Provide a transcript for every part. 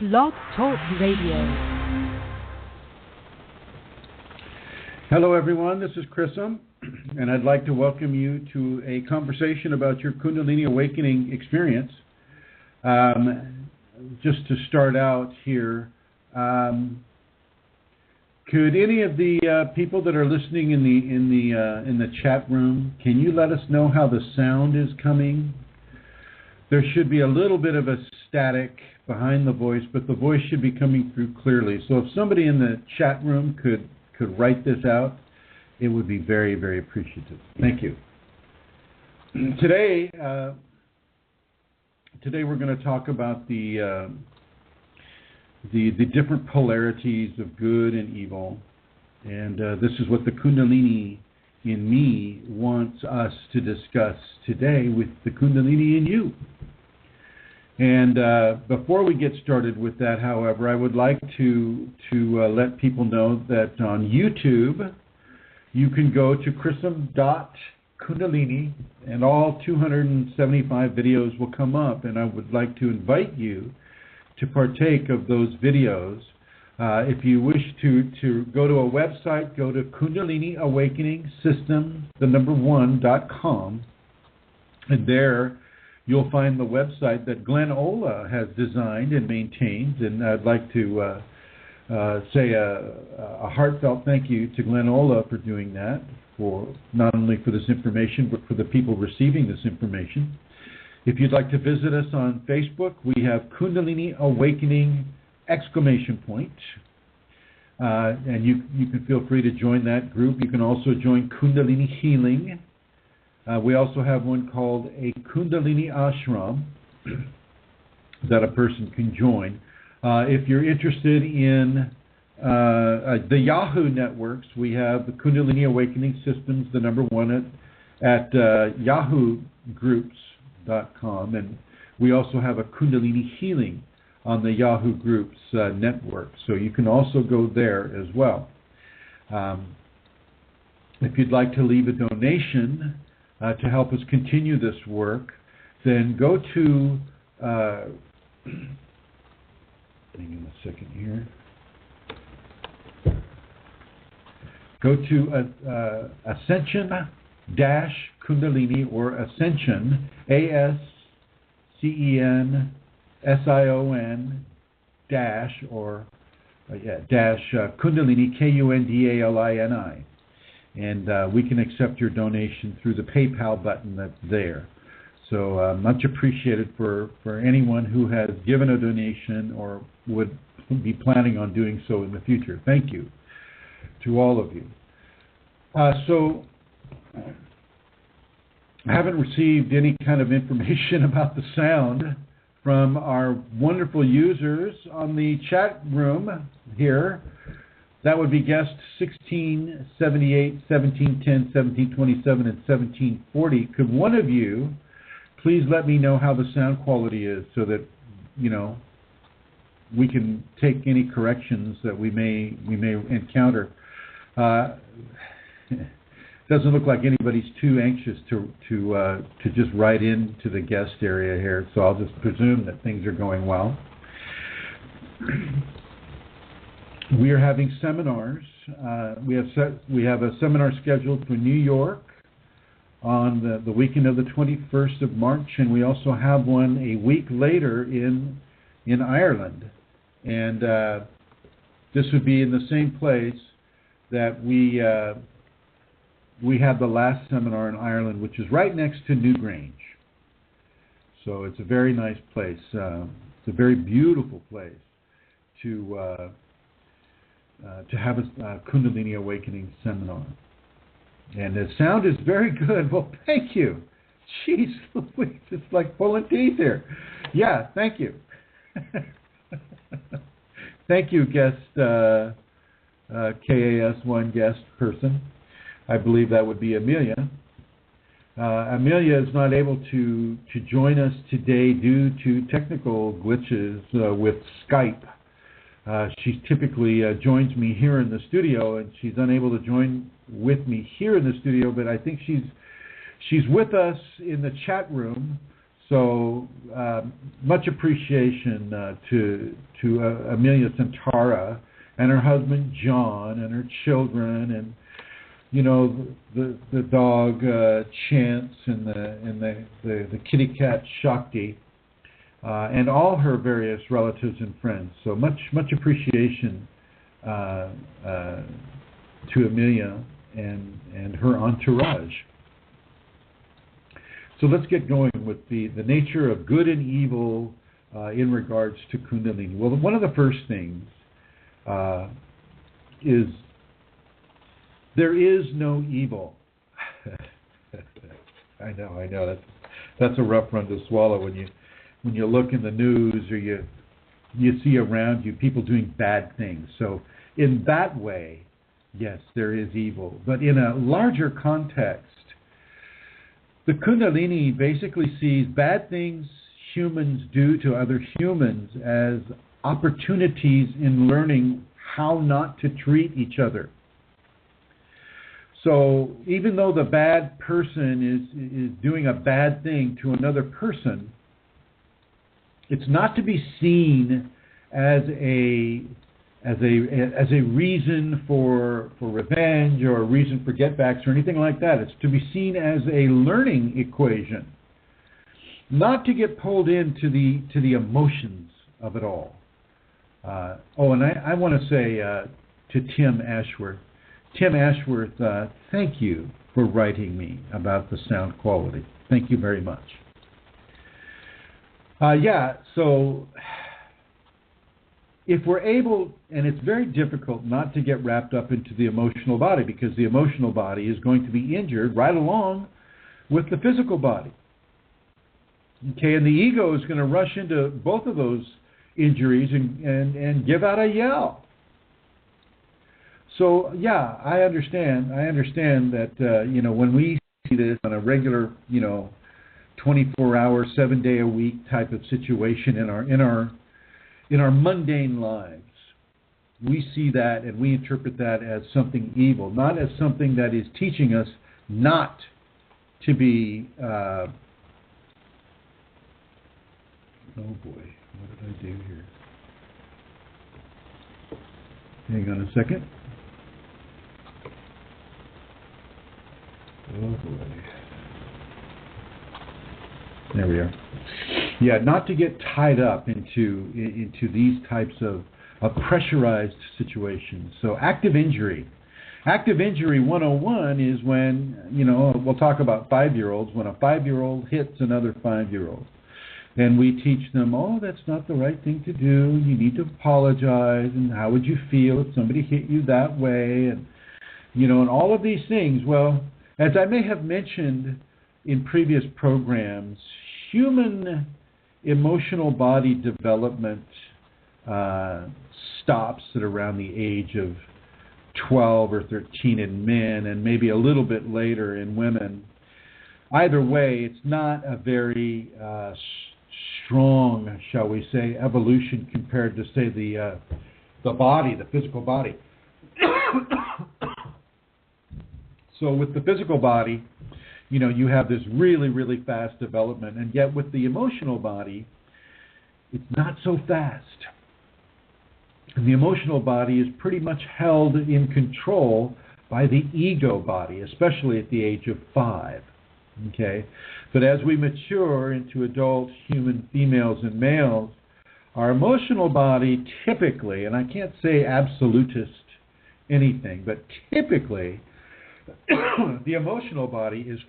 Blog Talk Radio. Hello everyone, this is Chrisum, and I'd like to welcome you to a conversation about your Kundalini awakening experience. Just to start out here, could any of the people that are listening in the chat room, can you let us know how the sound is coming? There should be a little bit of a static behind the voice, but the voice should be coming through clearly. So if somebody in the chat room could write this out, it would be very, very appreciative. Thank you. Today we're going to talk about the different polarities of good and evil, and this is what the Kundalini in me wants us to discuss today with the Kundalini in you. And before we get started with that, however, I would like to let people know that on YouTube, you can go to chrisum.kundalini, and all 275 videos will come up, and I would like to invite you to partake of those videos. If you wish to go to a website, go to Kundalini Awakening System, #1.com, and there you'll find the website that Glenn Ola has designed and maintained, and I'd like to say a heartfelt thank you to Glenn Ola for doing that, for not only for this information, but for the people receiving this information. If you'd like to visit us on Facebook, we have Kundalini Awakening ! And you can feel free to join that group. You can also join Kundalini Healing. We also have one called a Kundalini Ashram that a person can join. If you're interested in the Yahoo networks, we have the Kundalini Awakening Systems, #1 at yahoogroups.com, and we also have a Kundalini Healing on the Yahoo Groups network, so you can also go there as well. If you'd like to leave a donation to help us continue this work, then go to hang on a second here. Go to Ascension-Kundalini, or Ascension, ASCENSION Kundalini, KUNDALINI. And we can accept your donation through the PayPal button that's there. So much appreciated for anyone who has given a donation or would be planning on doing so in the future. Thank you to all of you. So I haven't received any kind of information about the sound from our wonderful users on the chat room here. That would be guest 1678, 1710, 1727, and 1740. Could one of you please let me know how the sound quality is, so that, you know, we can take any corrections that we may encounter. It doesn't look like anybody's too anxious to just write into the guest area here, so I'll just presume that things are going well. We are having seminars. We have a seminar scheduled for New York on the weekend of the 21st of March, and we also have one a week later in Ireland. And this would be in the same place that we had the last seminar in Ireland, which is right next to Newgrange. So it's a very nice place. It's a very beautiful place to have a Kundalini Awakening seminar. And the sound is very good. Well, thank you. Jeez, it's like pulling teeth here. Yeah, thank you. Thank you, guest KAS1 guest person. I believe that would be Amelia. Amelia is not able to join us today due to technical glitches with Skype. She typically joins me here in the studio, and she's unable to join with me here in the studio, but I think she's with us in the chat room. So much appreciation to Amelia Santara and her husband John and her children, and the dog Chance and the kitty cat Shakti, and all her various relatives and friends. So much appreciation to Amelia and her entourage. So let's get going with the nature of good and evil in regards to Kundalini. Well, one of the first things is there is no evil. I know that's a rough one to swallow when you look in the news or you see around you people doing bad things. So in that way, yes, there is evil. But in a larger context, the Kundalini basically sees bad things humans do to other humans as opportunities in learning how not to treat each other. So even though the bad person is doing a bad thing to another person, it's not to be seen as a reason for revenge or a reason for getbacks or anything like that. It's to be seen as a learning equation, not to get pulled into the emotions of it all. And I want to say to Tim Ashworth, thank you for writing me about the sound quality. Thank you very much. So if we're able, and it's very difficult not to get wrapped up into the emotional body, because the emotional body is going to be injured right along with the physical body. Okay, and the ego is going to rush into both of those injuries and give out a yell. So yeah, I understand that when we see this on a regular 24-hour, 7-day-a-week type of situation in our mundane lives, we see that and we interpret that as something evil, not as something that is teaching us not to be. Oh boy, what did I do here? Hang on a second. Oh boy. There we are. Yeah, not to get tied up into these types of pressurized situations. So active injury. Active injury 101 is when, we'll talk about 5-year-olds, when a 5-year-old hits another 5-year-old. And we teach them, that's not the right thing to do. You need to apologize. And how would you feel if somebody hit you that way? And, and all of these things. Well, as I may have mentioned in previous programs, human emotional body development stops at around the age of 12 or 13 in men and maybe a little bit later in women. Either way, it's not a very strong, shall we say, evolution compared to, say, the body, the physical body. So with the physical body, you have this really, really fast development, and yet with the emotional body, it's not so fast. And the emotional body is pretty much held in control by the ego body, especially at the age of 5. Okay? But as we mature into adult human females and males, our emotional body typically, and I can't say absolutist anything, but typically the emotional body is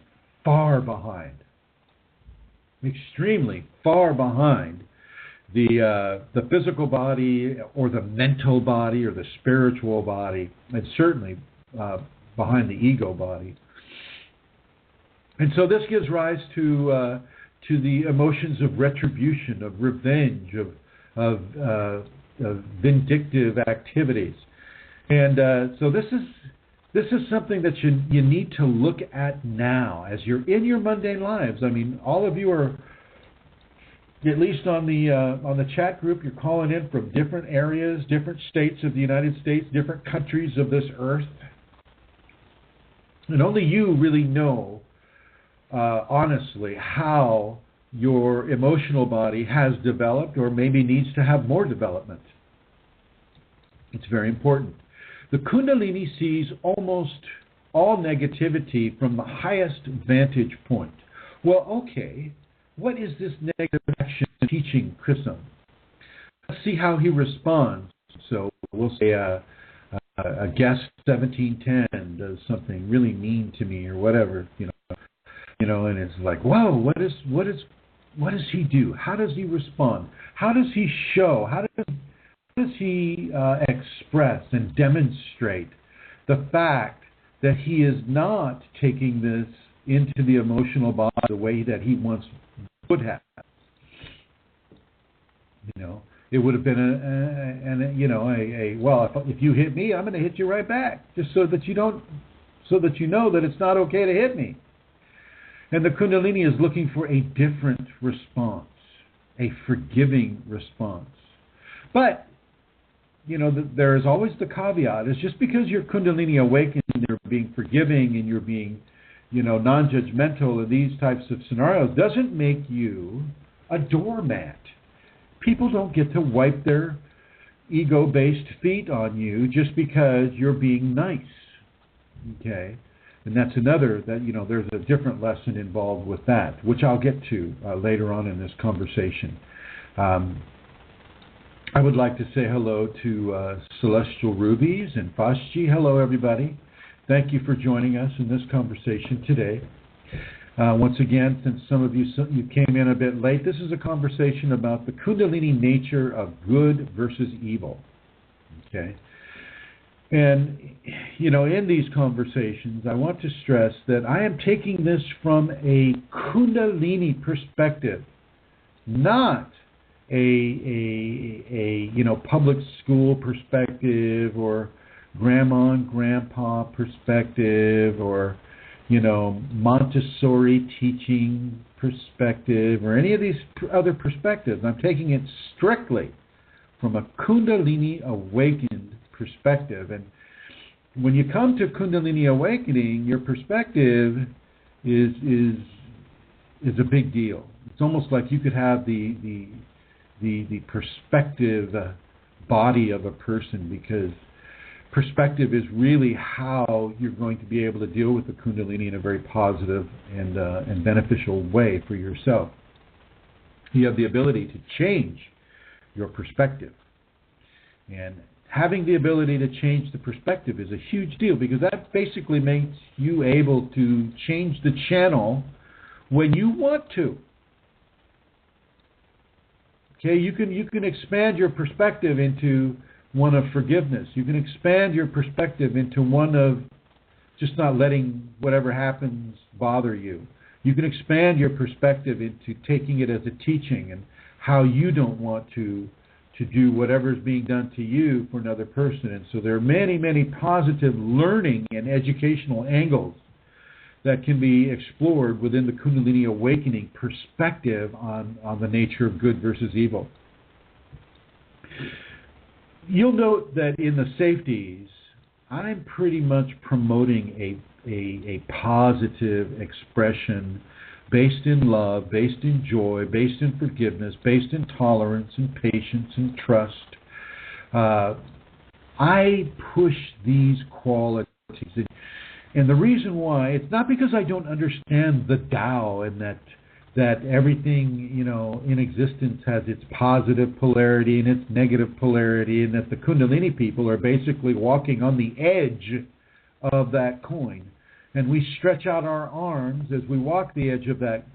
far behind, extremely far behind the physical body or the mental body or the spiritual body, and certainly behind the ego body. And so this gives rise to the emotions of retribution, of revenge, of vindictive activities. And so this is something that you need to look at now as you're in your mundane lives. I mean, all of you are, at least on the chat group, you're calling in from different areas, different states of the United States, different countries of this earth. And only you really know, honestly, how your emotional body has developed or maybe needs to have more development. It's very important. The Kundalini sees almost all negativity from the highest vantage point. Well, okay, what is this negative action teaching Chrism? Let's see how he responds. So we'll say a guest 1710 does something really mean to me or whatever, and it's like, whoa, what does he do? How does he respond? How does he show? How does he express and demonstrate the fact that he is not taking this into the emotional body the way that he once would have? It would have been if you hit me, I'm going to hit you right back, just so that you know that it's not okay to hit me. And the Kundalini is looking for a different response, a forgiving response. But, there is always the caveat, is just because you're Kundalini awakened and you're being forgiving and you're being, non-judgmental in these types of scenarios doesn't make you a doormat. People don't get to wipe their ego-based feet on you just because you're being nice. Okay? And that's another, there's a different lesson involved with that, which I'll get to later on in this conversation. I would like to say hello to Celestial Rubies and Fashchi. Hello, everybody. Thank you for joining us in this conversation today. Once again, since some of you came in a bit late, this is a conversation about the Kundalini nature of good versus evil. Okay? And, in these conversations, I want to stress that I am taking this from a Kundalini perspective, not a public school perspective or grandma and grandpa perspective or, Montessori teaching perspective or any of these other perspectives. I'm taking it strictly from a Kundalini awakened perspective. And when you come to Kundalini awakening, your perspective is a big deal. It's almost like you could have the perspective body of a person, because perspective is really how you're going to be able to deal with the Kundalini in a very positive and beneficial way for yourself. You have the ability to change your perspective. And having the ability to change the perspective is a huge deal, because that basically makes you able to change the channel when you want to. Okay, you can expand your perspective into one of forgiveness. You can expand your perspective into one of just not letting whatever happens bother you. You can expand your perspective into taking it as a teaching and how you don't want to do whatever is being done to you for another person. And so there are many, many positive learning and educational angles that can be explored within the Kundalini awakening perspective on the nature of good versus evil. You'll note that in the safeties, I'm pretty much promoting a positive expression based in love, based in joy, based in forgiveness, based in tolerance and patience and trust. I push these qualities. And the reason why, it's not because I don't understand the Tao and that everything, in existence has its positive polarity and its negative polarity, and that the Kundalini people are basically walking on the edge of that coin. And we stretch out our arms as we walk the edge of that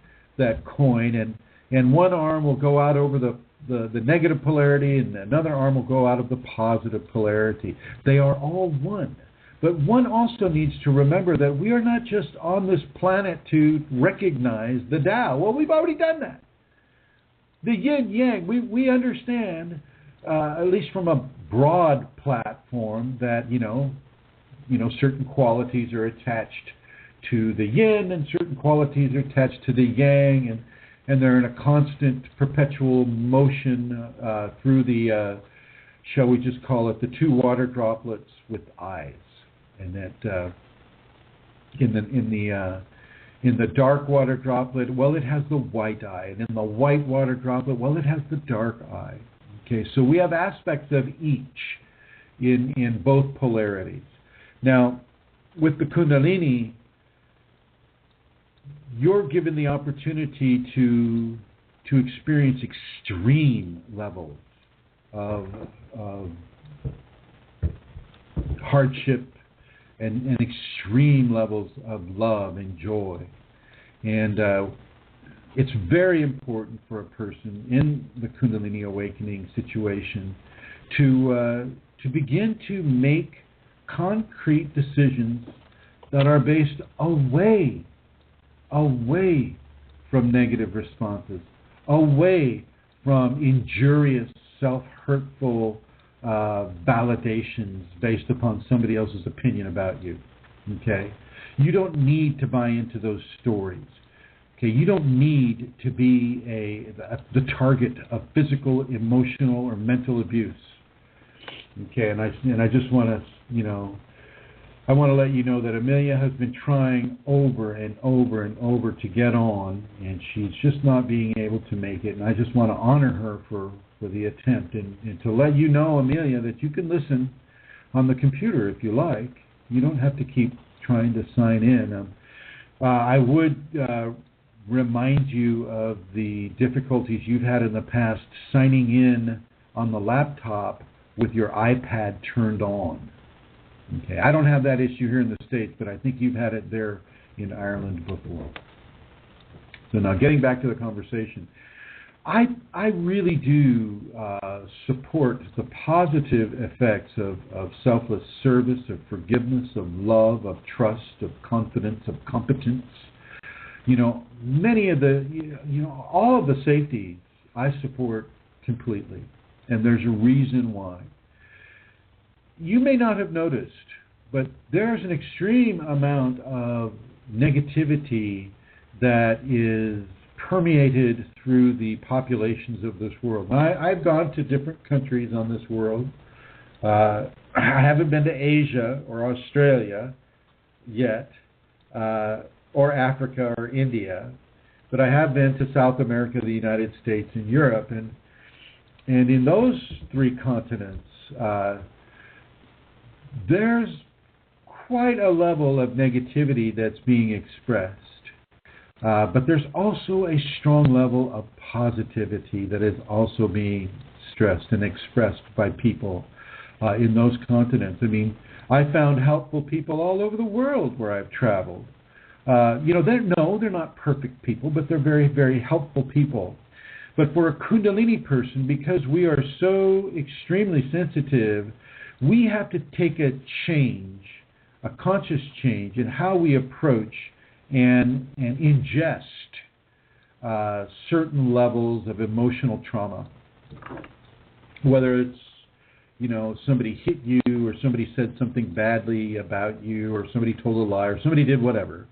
coin, and one arm will go out over the negative polarity, and another arm will go out of the positive polarity. They are all one. But one also needs to remember that we are not just on this planet to recognize the Tao. Well, we've already done that. The yin-yang, we understand, at least from a broad platform, that, certain qualities are attached to the yin and certain qualities are attached to the yang, and they're in a constant, perpetual motion through the, shall we just call it, the two water droplets with eyes. And that in In the dark water droplet, well, it has the white eye. And in the white water droplet, well, it has the dark eye. Okay, so we have aspects of each in both polarities. Now, with the Kundalini, you're given the opportunity to experience extreme levels of hardship and extreme levels of love and joy. And it's very important for a person in the Kundalini awakening situation to begin to make concrete decisions that are based away from negative responses, away from injurious, self-hurtful validations based upon somebody else's opinion about you. Okay? You don't need to buy into those stories. Okay? You don't need to be the target of physical, emotional, or mental abuse. Okay? And I just want to, I want to let you know that Amelia has been trying over and over and over to get on, and she's just not being able to make it. And I just want to honor her for the attempt and to let you know, Amelia, that you can listen on the computer if you like. You don't have to keep trying to sign in. I would remind you of the difficulties you've had in the past signing in on the laptop with your iPad turned on. Okay, I don't have that issue here in the States, but I think you've had it there in Ireland before. So now, getting back to the conversation, I really do support the positive effects of selfless service, of forgiveness, of love, of trust, of confidence, of competence. Many of all of the safeties I support completely, and there's a reason why. You may not have noticed, but there's an extreme amount of negativity that is permeated through the populations of this world. I've gone to different countries on this world. I haven't been to Asia or Australia yet, or Africa or India, but I have been to South America, the United States, and Europe. And in those three continents, there's quite a level of negativity that's being expressed. But there's also a strong level of positivity that is also being stressed and expressed by people in those continents. I mean, I found helpful people all over the world where I've traveled. They're not perfect people, but they're very, very helpful people. But for a Kundalini person, because we are so extremely sensitive, we have to take a change, a conscious change in how we approach and ingest certain levels of emotional trauma. Whether it's, somebody hit you, or somebody said something badly about you, or somebody told a lie, or somebody did whatever.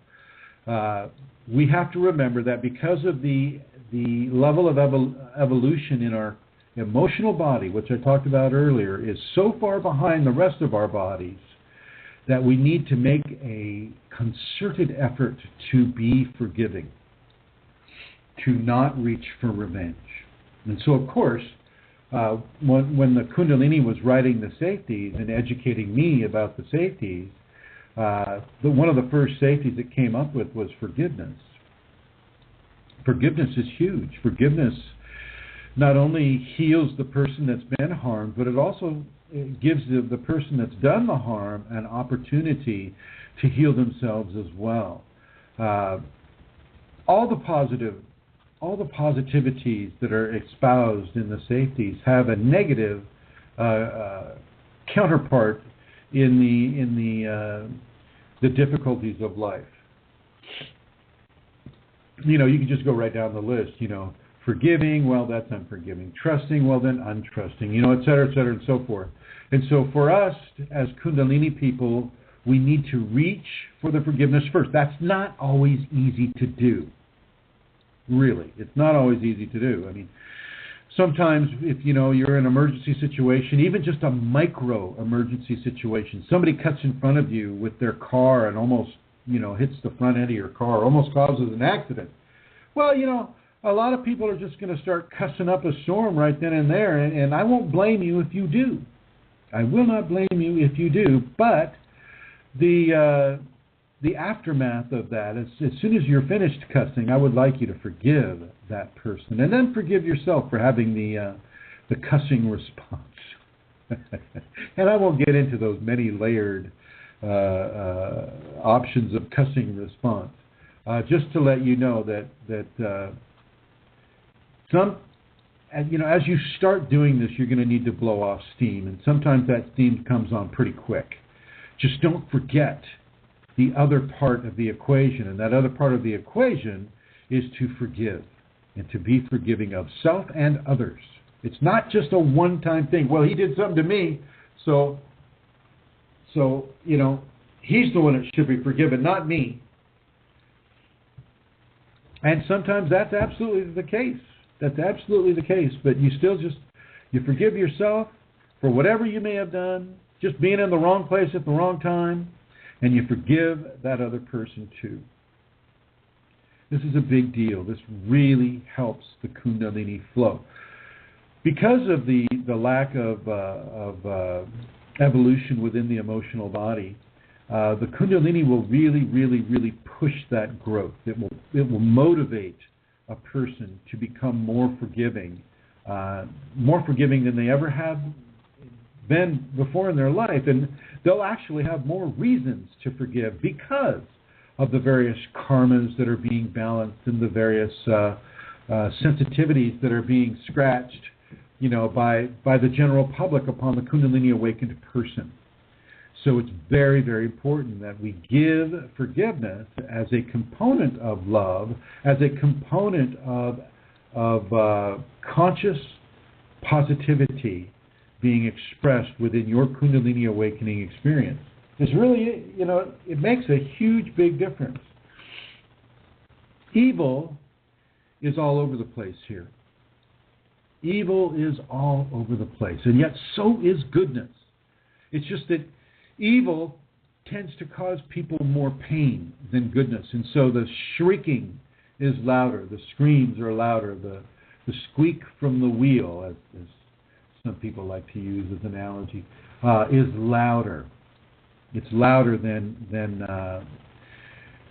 We have to remember that because of the level of evolution in our emotional body, which I talked about earlier, is so far behind the rest of our bodies that we need to make a concerted effort to be forgiving, to not reach for revenge. And so, of course, when the Kundalini was writing the safeties and educating me about the safeties, one of the first safeties it came up with was forgiveness. Forgiveness is huge. Forgiveness not only heals the person that's been harmed, but it also gives the person that's done the harm an opportunity to heal themselves as well. All the positivities that are espoused in the safeties have a negative counterpart in the difficulties of life. You can just go right down the list. Forgiving, well, that's unforgiving. Trusting, well, then untrusting. Et cetera, and so forth. And so for us, as Kundalini people, we need to reach for the forgiveness first. That's not always easy to do. Really, it's not always easy to do. I mean, sometimes if you're in an emergency situation, even just a micro emergency situation, somebody cuts in front of you with their car and almost hits the front end of your car, almost causes an accident. Well, a lot of people are just going to start cussing up a storm right then and there, and I won't blame you if you do. I will not blame you if you do, but the aftermath of that, as soon as you're finished cussing, I would like you to forgive that person, and then forgive yourself for having the cussing response. And I won't get into those many layered options of cussing response. Just to let you know that as you start doing this, you're going to need to blow off steam, and sometimes that steam comes on pretty quick. Just don't forget the other part of the equation, and that other part of the equation is to forgive and to be forgiving of self and others. It's not just a one-time thing. Well, he did something to me, so he's the one that should be forgiven, not me. And sometimes that's absolutely the case. That's absolutely the case. But you still you forgive yourself for whatever you may have done, just being in the wrong place at the wrong time, and you forgive that other person too. This is a big deal. This really helps the Kundalini flow. Because of the lack of evolution within the emotional body, the Kundalini will really, really, really push that growth. It will motivate a person to become more forgiving than they ever have been before in their life, and they'll actually have more reasons to forgive because of the various karmas that are being balanced and the various sensitivities that are being scratched, by the general public upon the Kundalini awakened person. So it's very, very important that we give forgiveness as a component of love, as a component of conscious positivity being expressed within your Kundalini awakening experience. It's really, it makes a huge, big difference. Evil is all over the place here. Evil is all over the place, and yet so is goodness. It's just that evil tends to cause people more pain than goodness, and so the shrieking is louder, the screams are louder, the squeak from the wheel, as some people like to use as an analogy, is louder. It's louder than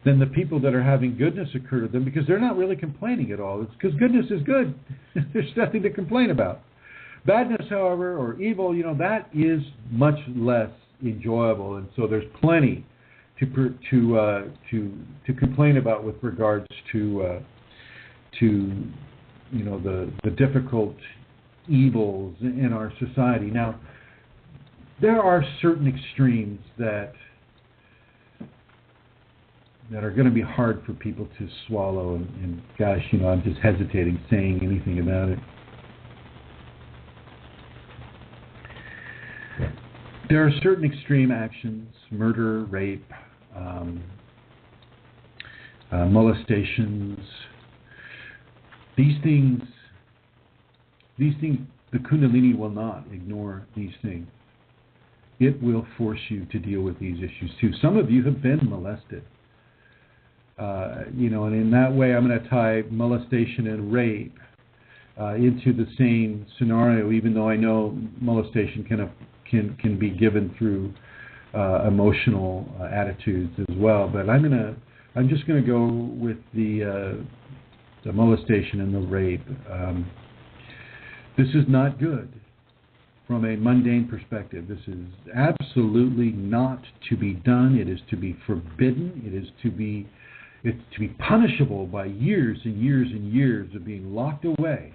the people that are having goodness occur to them, because they're not really complaining at all. It's because goodness is good. There's nothing to complain about. Badness, however, or evil, that is much less enjoyable, and so there's plenty to complain about with regards to the difficult evils in our society. Now, there are certain extremes that are going to be hard for people to swallow, and gosh, I'm just hesitating saying anything about it. There are certain extreme actions: murder, rape, molestations. These things, the Kundalini will not ignore these things. It will force you to deal with these issues too. Some of you have been molested. And in that way, I'm going to tie molestation and rape into the same scenario, even though I know molestation can be given through emotional attitudes as well. But I'm just going to go with the molestation and the rape. This is not good from a mundane perspective. This is absolutely not to be done. It is to be forbidden. It's to be punishable by years and years and years of being locked away,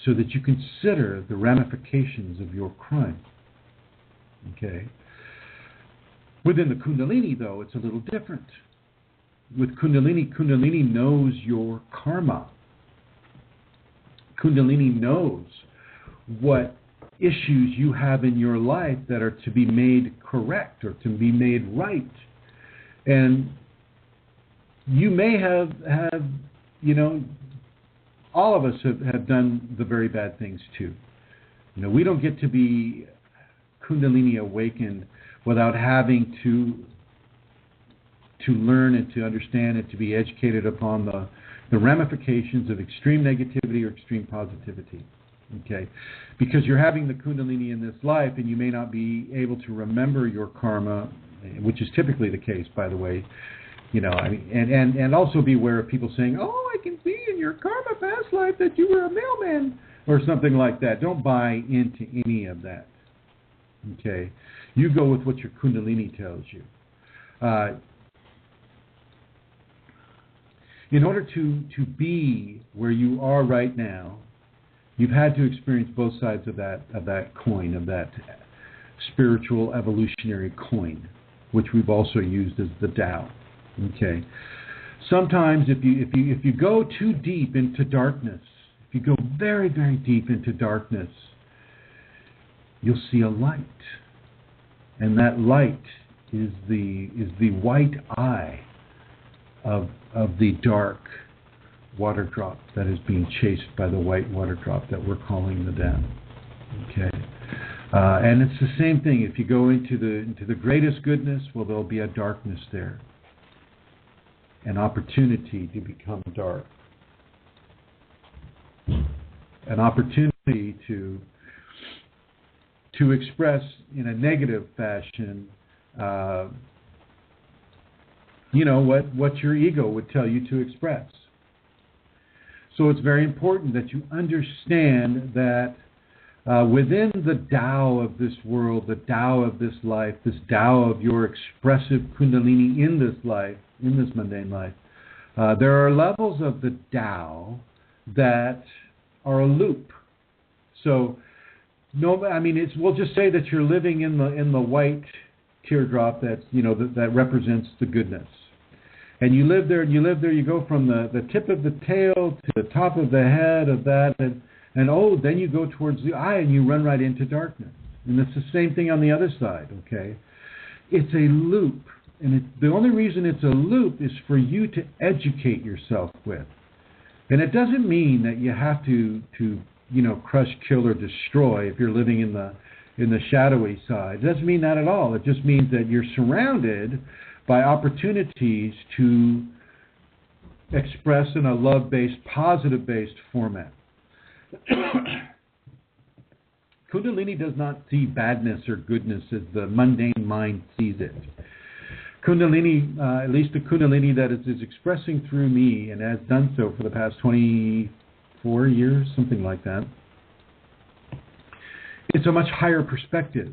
so that you consider the ramifications of your crime. Okay? Within the Kundalini, though, it's a little different. With Kundalini knows your karma. Kundalini knows what issues you have in your life that are to be made correct or to be made right. And you may have all of us have done the very bad things too. We don't get to be Kundalini awakened without having to to learn and to understand and to be educated upon the ramifications of extreme negativity or extreme positivity. Okay, because you're having the Kundalini in this life, and you may not be able to remember your karma, which is typically the case, by the way. I mean, and also be aware of people saying, "Oh, I can see in your karma past life that you were a mailman," or something like that. Don't buy into any of that. Okay, you go with what your Kundalini tells you. In order to be where you are right now, you've had to experience both sides of that coin, of that spiritual evolutionary coin, which we've also used as the Tao. Okay. Sometimes if you go too deep into darkness, if you go very, very deep into darkness, you'll see a light. And that light is the white eye of the dark water drop that is being chased by the white water drop that we're calling the Tao. Okay. And it's the same thing. If you go into the greatest goodness, well, there'll be a darkness there. An opportunity to become dark. An opportunity to express in a negative fashion, what your ego would tell you to express. So it's very important that you understand that within the Tao of this world, the Tao of this life, this Tao of your expressive Kundalini in this life, in this mundane life, there are levels of the Tao that are a loop. So, we'll just say that you're living in the white teardrop that represents the goodness. And you live there, you go from the tip of the tail to the top of the head of that, and then you go towards the eye and you run right into darkness. And it's the same thing on the other side, okay? It's a loop. And the only reason it's a loop is for you to educate yourself with. And it doesn't mean that you have to crush, kill, or destroy if you're living in the shadowy side. It doesn't mean that at all. It just means that you're surrounded by opportunities to express in a love-based, positive-based format. Kundalini does not see badness or goodness as the mundane mind sees it. Kundalini, at least the Kundalini that is expressing through me and has done so for the past 24 years, something like that, it's a much higher perspective.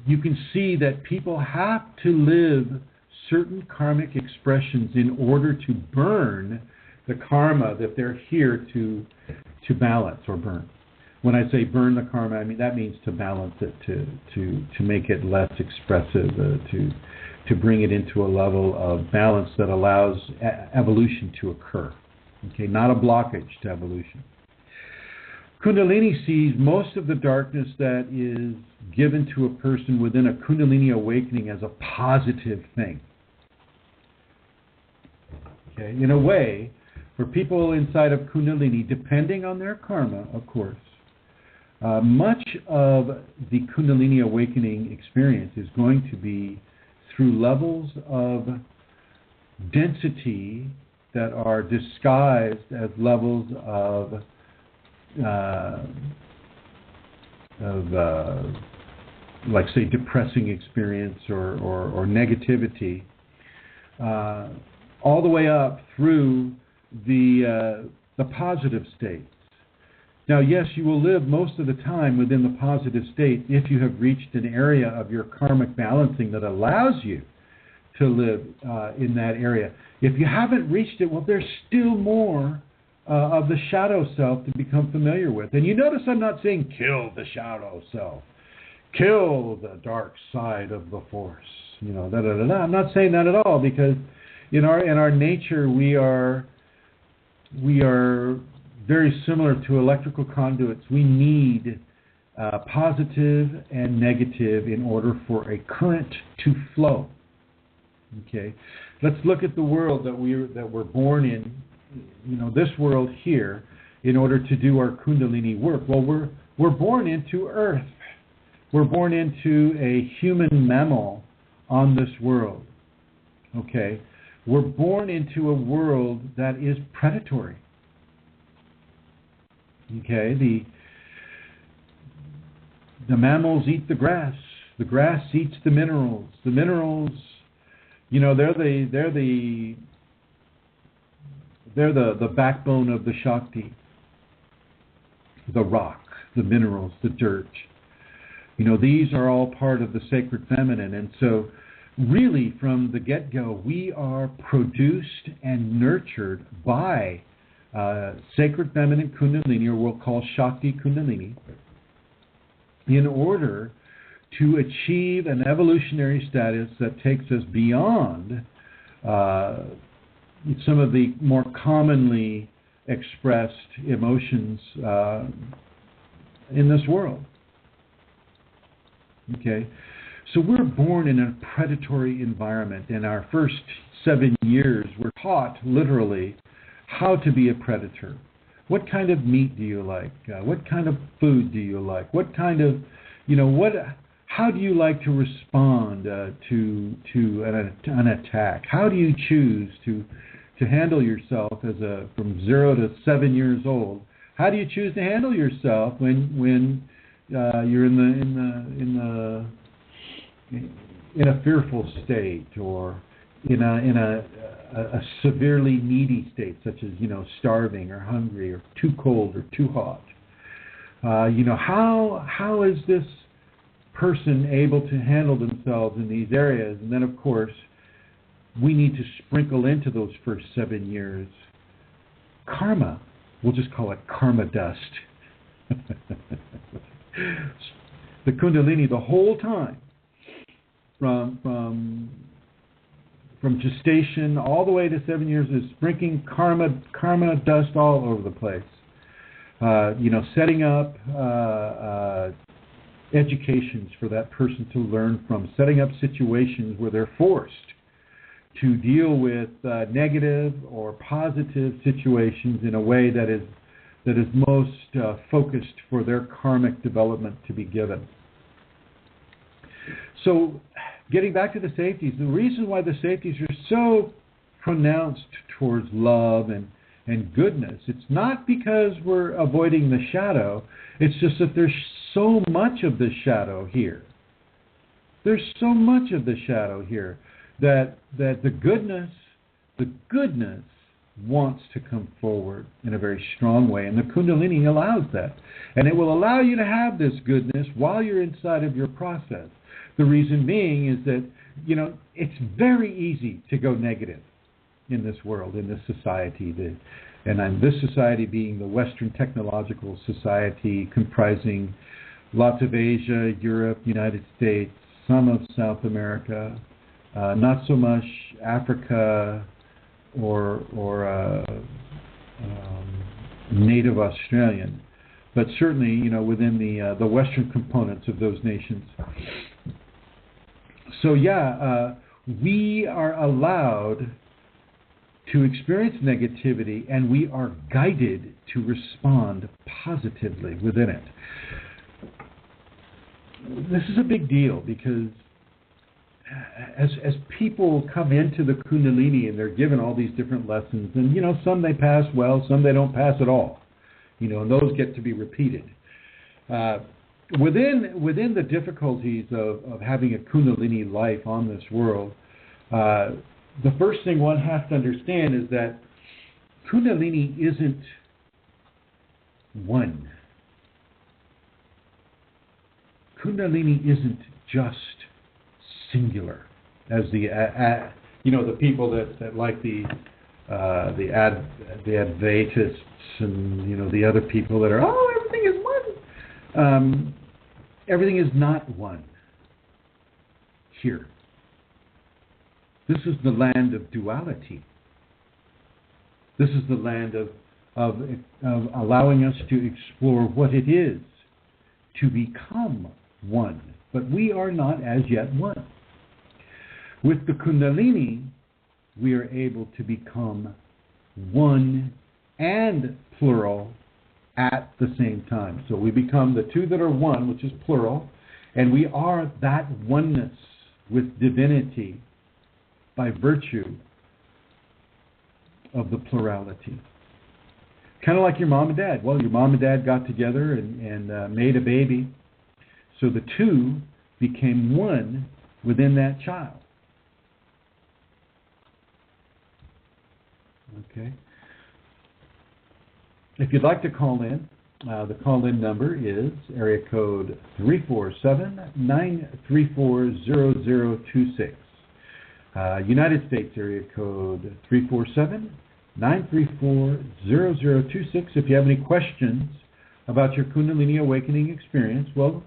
You can see that people have to live certain karmic expressions in order to burn the karma that they're here to balance or burn. When I say burn the karma, that means to balance it, to make it less expressive, to bring it into a level of balance that allows evolution to occur. Okay, not a blockage to evolution. Kundalini sees most of the darkness that is given to a person within a Kundalini awakening as a positive thing. Okay, in a way, for people inside of Kundalini, depending on their karma, of course, much of the Kundalini awakening experience is going to be through levels of density that are disguised as levels of like, say, depressing experience or negativity, all the way up through the positive states. Now, yes, you will live most of the time within the positive state if you have reached an area of your karmic balancing that allows you to live in that area. If you haven't reached it, well, there's still more of the shadow self to become familiar with. And you notice I'm not saying kill the shadow self, kill the dark side of the force. I'm not saying that at all, because in our nature we are very similar to electrical conduits. We need positive and negative in order for a current to flow. Okay, let's look at the world that we're born in. This world here, in order to do our Kundalini work. Well, we're born into Earth. We're born into a human mammal on this world. okay, we're born into a world that is predatory. Okay, the mammals eat the grass eats the minerals. The minerals, they're the backbone of the Shakti. The rock, the minerals, the dirt. These are all part of the sacred feminine. And so really from the get-go, we are produced and nurtured by sacred feminine Kundalini, or we'll call Shakti Kundalini, in order to achieve an evolutionary status that takes us beyond some of the more commonly expressed emotions in this world. Okay, so we're born in a predatory environment. In our first 7 years, we're taught literally how to be a predator. What kind of meat do you like? What kind of food do you like? What kind of, how do you like to respond to an attack? How do you choose to handle yourself from 0 to 7 years old? How do you choose to handle yourself when you're in a fearful state, or in a severely needy state, such as starving or hungry or too cold or too hot? How is this person able to handle themselves in these areas? And then, of course, we need to sprinkle into those first 7 years karma. We'll just call it karma dust. The Kundalini, the whole time, from gestation all the way to 7 years, is sprinkling karma dust all over the place. Setting up educations for that person to learn from, setting up situations where they're forced to deal with negative or positive situations in a way that is most focused for their karmic development to be given. So, getting back to the safeties, the reason why the safeties are so pronounced towards love and goodness, it's not because we're avoiding the shadow, it's just that there's so much of the shadow here. There's so much of the shadow here that the goodness wants to come forward in a very strong way, and the Kundalini allows that. And it will allow you to have this goodness while you're inside of your process. The reason being is that, it's very easy to go negative in this world, in this society. And this society being the Western technological society, comprising lots of Asia, Europe, United States, some of South America, not so much Africa or native Australian, but certainly, within the Western components of those nations. So we are allowed to experience negativity, and we are guided to respond positively within it. This is a big deal because as people come into the Kundalini and they're given all these different lessons, and some they pass well, some they don't pass at all, and those get to be repeated. Within the difficulties of having a Kundalini life on this world, the first thing one has to understand is that Kundalini isn't one. Kundalini isn't just singular, as the people that like the Advaitists and the other people that are everything is one. Everything is not one here. This is the land of duality. This is the land of allowing us to explore what it is to become one. But we are not as yet one. With the Kundalini, we are able to become one and plural at the same time. So we become the two that are one, which is plural, and we are that oneness with divinity by virtue of the plurality. Kind of like your mom and dad. Well, your mom and dad got together and made a baby. So the two became one within that child. Okay. If you'd like to call in, the call-in number is area code 347-934-0026. United States area code 347-934-0026. If you have any questions about your Kundalini awakening experience, well,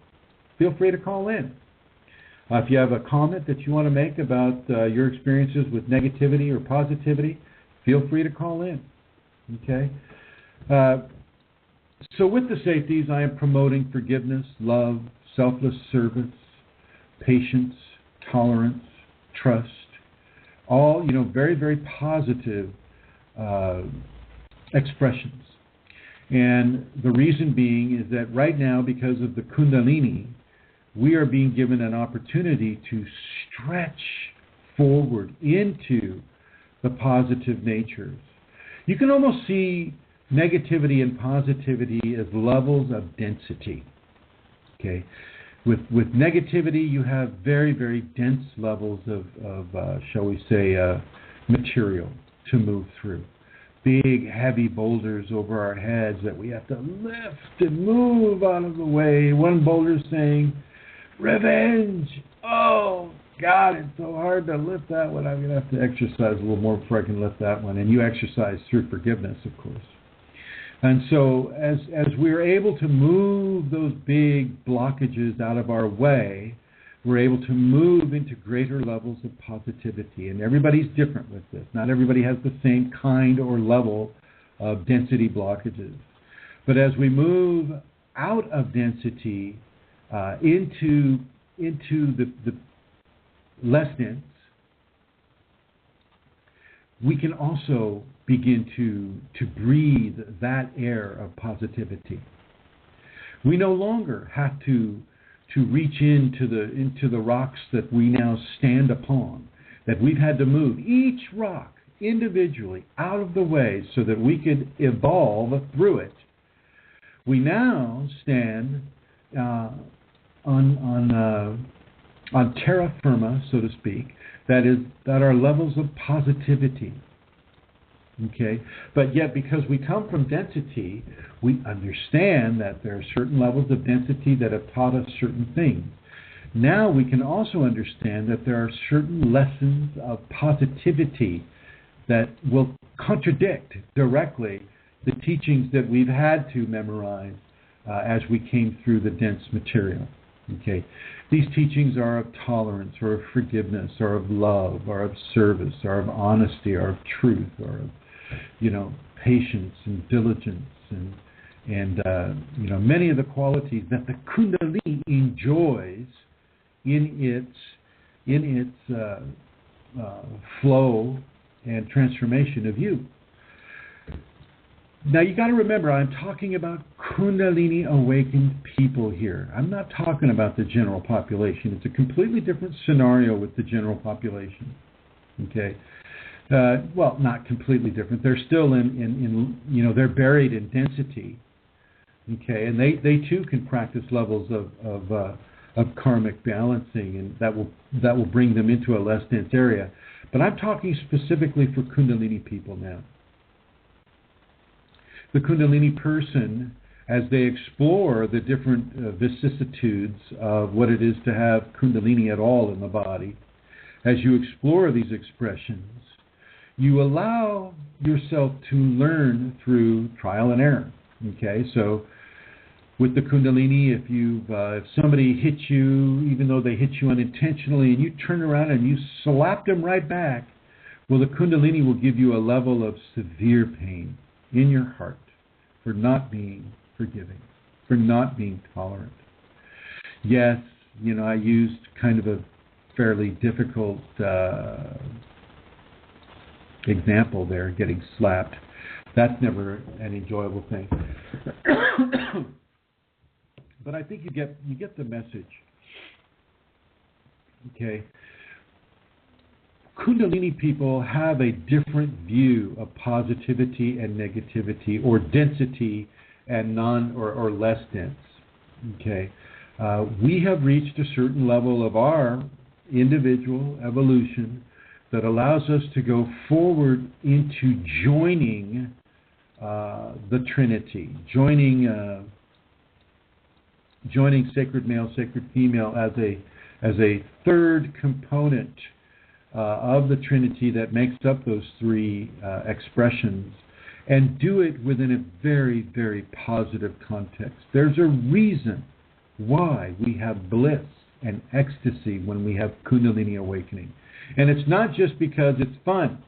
feel free to call in. If you have a comment that you want to make about your experiences with negativity or positivity, feel free to call in. Okay? So with the safeties, I am promoting forgiveness, love, selfless service, patience, tolerance, trust, all, very, very positive expressions. And the reason being is that right now, because of the Kundalini, we are being given an opportunity to stretch forward into the positive natures. You can almost see negativity and positivity as levels of density. Okay, with negativity, you have very, very dense levels of shall we say, material to move through. Big, heavy boulders over our heads that we have to lift and move out of the way. One boulder saying, "Revenge! Oh, God, it's so hard to lift that one. I'm going to have to exercise a little more before I can lift that one." And you exercise through forgiveness, of course. And so as we're able to move those big blockages out of our way, we're able to move into greater levels of positivity. And everybody's different with this. Not everybody has the same kind or level of density blockages. But as we move out of density into the less dense, we can also begin to breathe that air of positivity. We no longer have to reach into the rocks that we now stand upon, that we've had to move each rock individually out of the way so that we could evolve through it. We now stand on terra firma, so to speak, that are levels of positivity. Okay, but yet because we come from density, we understand that there are certain levels of density that have taught us certain things. Now we can also understand that there are certain lessons of positivity that will contradict directly the teachings that we've had to memorize as we came through the dense material. Okay, these teachings are of tolerance, or of forgiveness, or of love, or of service, or of honesty, or of truth, or of patience and diligence, and many of the qualities that the Kundalini enjoys in its flow and transformation of you. Now, you got to remember, I'm talking about Kundalini awakened people here. I'm not talking about the general population. It's a completely different scenario with the general population. Okay, well, not completely different. They're still they're buried in density. Okay, and they too can practice levels of karmic balancing, and that will bring them into a less dense area. But I'm talking specifically for Kundalini people now. The Kundalini person, as they explore the different vicissitudes of what it is to have Kundalini at all in the body, as you explore these expressions, you allow yourself to learn through trial and error. Okay, so with the Kundalini, if somebody hits you, even though they hit you unintentionally, and you turn around and you slap them right back, well, the Kundalini will give you a level of severe pain in your heart for not being forgiving, for not being tolerant. Yes, I used kind of a fairly difficult example there, getting slapped. That's never an enjoyable thing. But I think you get the message. Okay. Kundalini people have a different view of positivity and negativity, or density and or less dense. Okay, we have reached a certain level of our individual evolution that allows us to go forward into joining the Trinity, joining sacred male, sacred female as a third component of the Trinity that makes up those three expressions, and do it within a very, very positive context. There's a reason why we have bliss and ecstasy when we have Kundalini awakening. And it's not just because it's fun,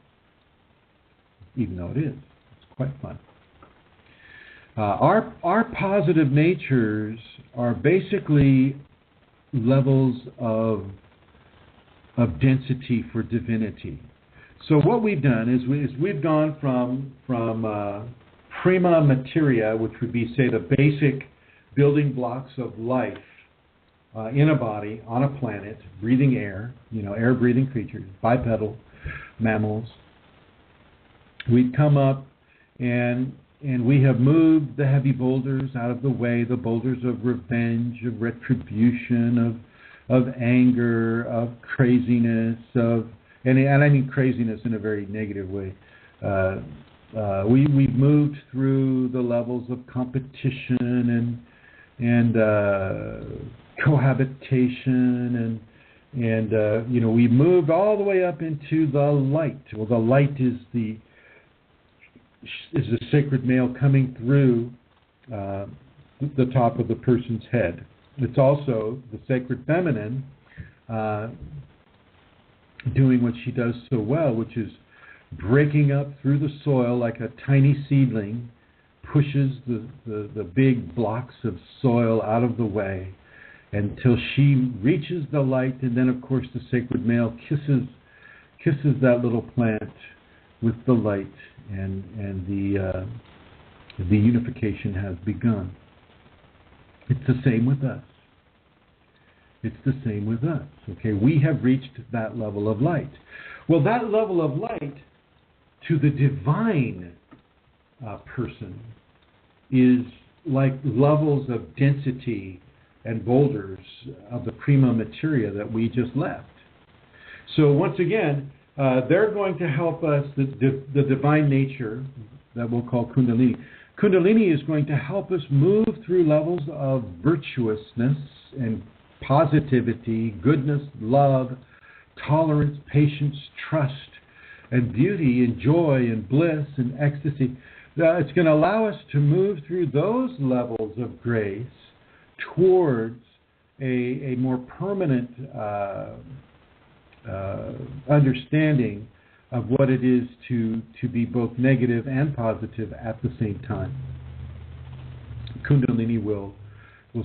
even though it is. It's quite fun. Our positive natures are basically levels of density for divinity. So what we've done is we've gone from prima materia, which would be, say, the basic building blocks of life in a body, on a planet, breathing air, air-breathing creatures, bipedal mammals. We've come up and we have moved the heavy boulders out of the way, the boulders of revenge, of retribution, of anger, of craziness, and I mean craziness in a very negative way. We've moved through the levels of competition and cohabitation, and we moved all the way up into the light. Well, the light is the sacred male coming through the top of the person's head. It's also the sacred feminine doing what she does so well, which is breaking up through the soil like a tiny seedling, pushes the big blocks of soil out of the way until she reaches the light, and then of course the sacred male kisses that little plant with the light, and the unification has begun. It's the same with us. It's the same with us. Okay, we have reached that level of light. Well, that level of light to the divine person is like levels of density and boulders of the prima materia that we just left. So once again, they're going to help us, the divine nature that we'll call Kundalini. Kundalini is going to help us move through levels of virtuousness and positivity, goodness, love, tolerance, patience, trust, and beauty, and joy, and bliss, and ecstasy. It's going to allow us to move through those levels of grace towards a more permanent understanding of what it is to be both negative and positive at the same time. Kundalini will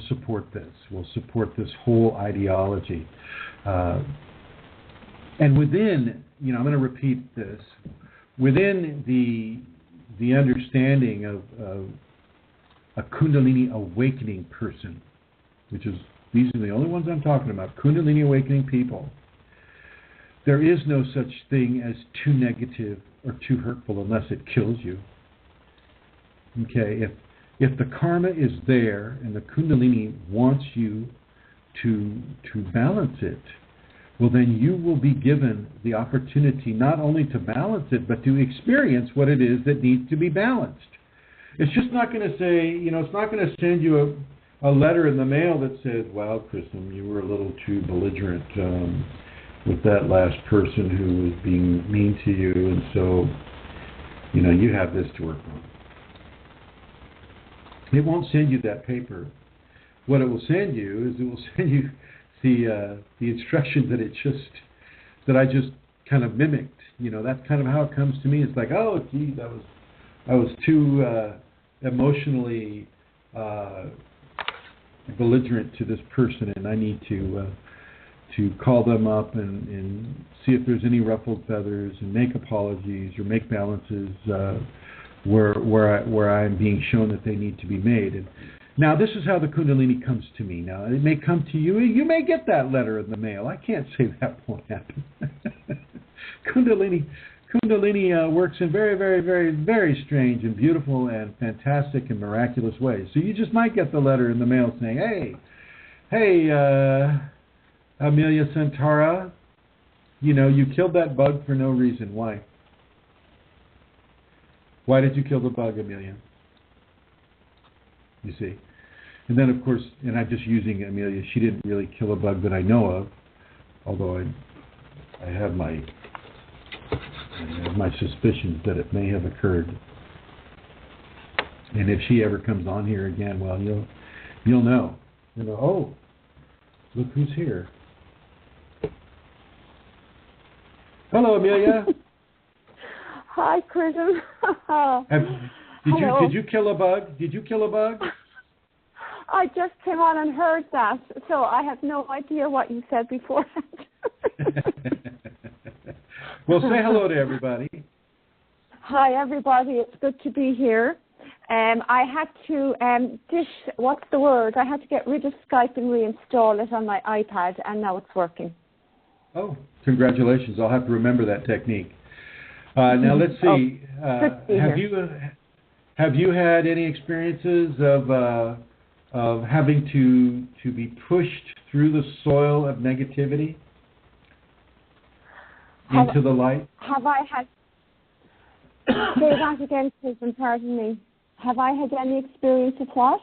support this, will support this whole ideology. And within, I'm going to repeat this, within the understanding of a Kundalini awakening person, which is, these are the only ones I'm talking about, Kundalini awakening people, there is no such thing as too negative or too hurtful unless it kills you. Okay, if the karma is there and the Kundalini wants you to balance it, well, then you will be given the opportunity not only to balance it, but to experience what it is that needs to be balanced. It's just not going to say, it's not going to send you a letter in the mail that says, well, Kristen, you were a little too belligerent with that last person who was being mean to you, and so, you have this to work on. It won't send you that paper. What it will send you is it will send you the instruction that I just kind of mimicked. That's kind of how it comes to me. It's like, oh, geez, I was too emotionally belligerent to this person, and I need to call them up and see if there's any ruffled feathers and make apologies or make balances where I'm being shown that they need to be made. And now this is how the Kundalini comes to me. Now it may come to you. You may get that letter in the mail. I can't say that won't happen. Kundalini works in very, very, very, very strange and beautiful and fantastic and miraculous ways. So you just might get the letter in the mail saying, hey, Amelia Santara, you killed that bug for no reason. Why? Why did you kill the bug, Amelia? You see. And then, of course, and I'm just using Amelia, she didn't really kill a bug that I know of, although I have my suspicions that it may have occurred. And if she ever comes on here again, well, you'll know. Oh, look who's here. Hello, Amelia. Hi, Chrism. Did you kill a bug? Did you kill a bug? I just came on and heard that, so I have no idea what you said beforehand. Well, say hello to everybody. Hi, everybody. It's good to be here. I had to what's the word? I had to get rid of Skype and reinstall it on my iPad, and now it's working. Oh, congratulations. I'll have to remember that technique. Now, let's see. Have you had any experiences of having to be pushed through the soil of negativity into the light? Have I had... Say that again, Susan, pardon me. Have I had any experience of what?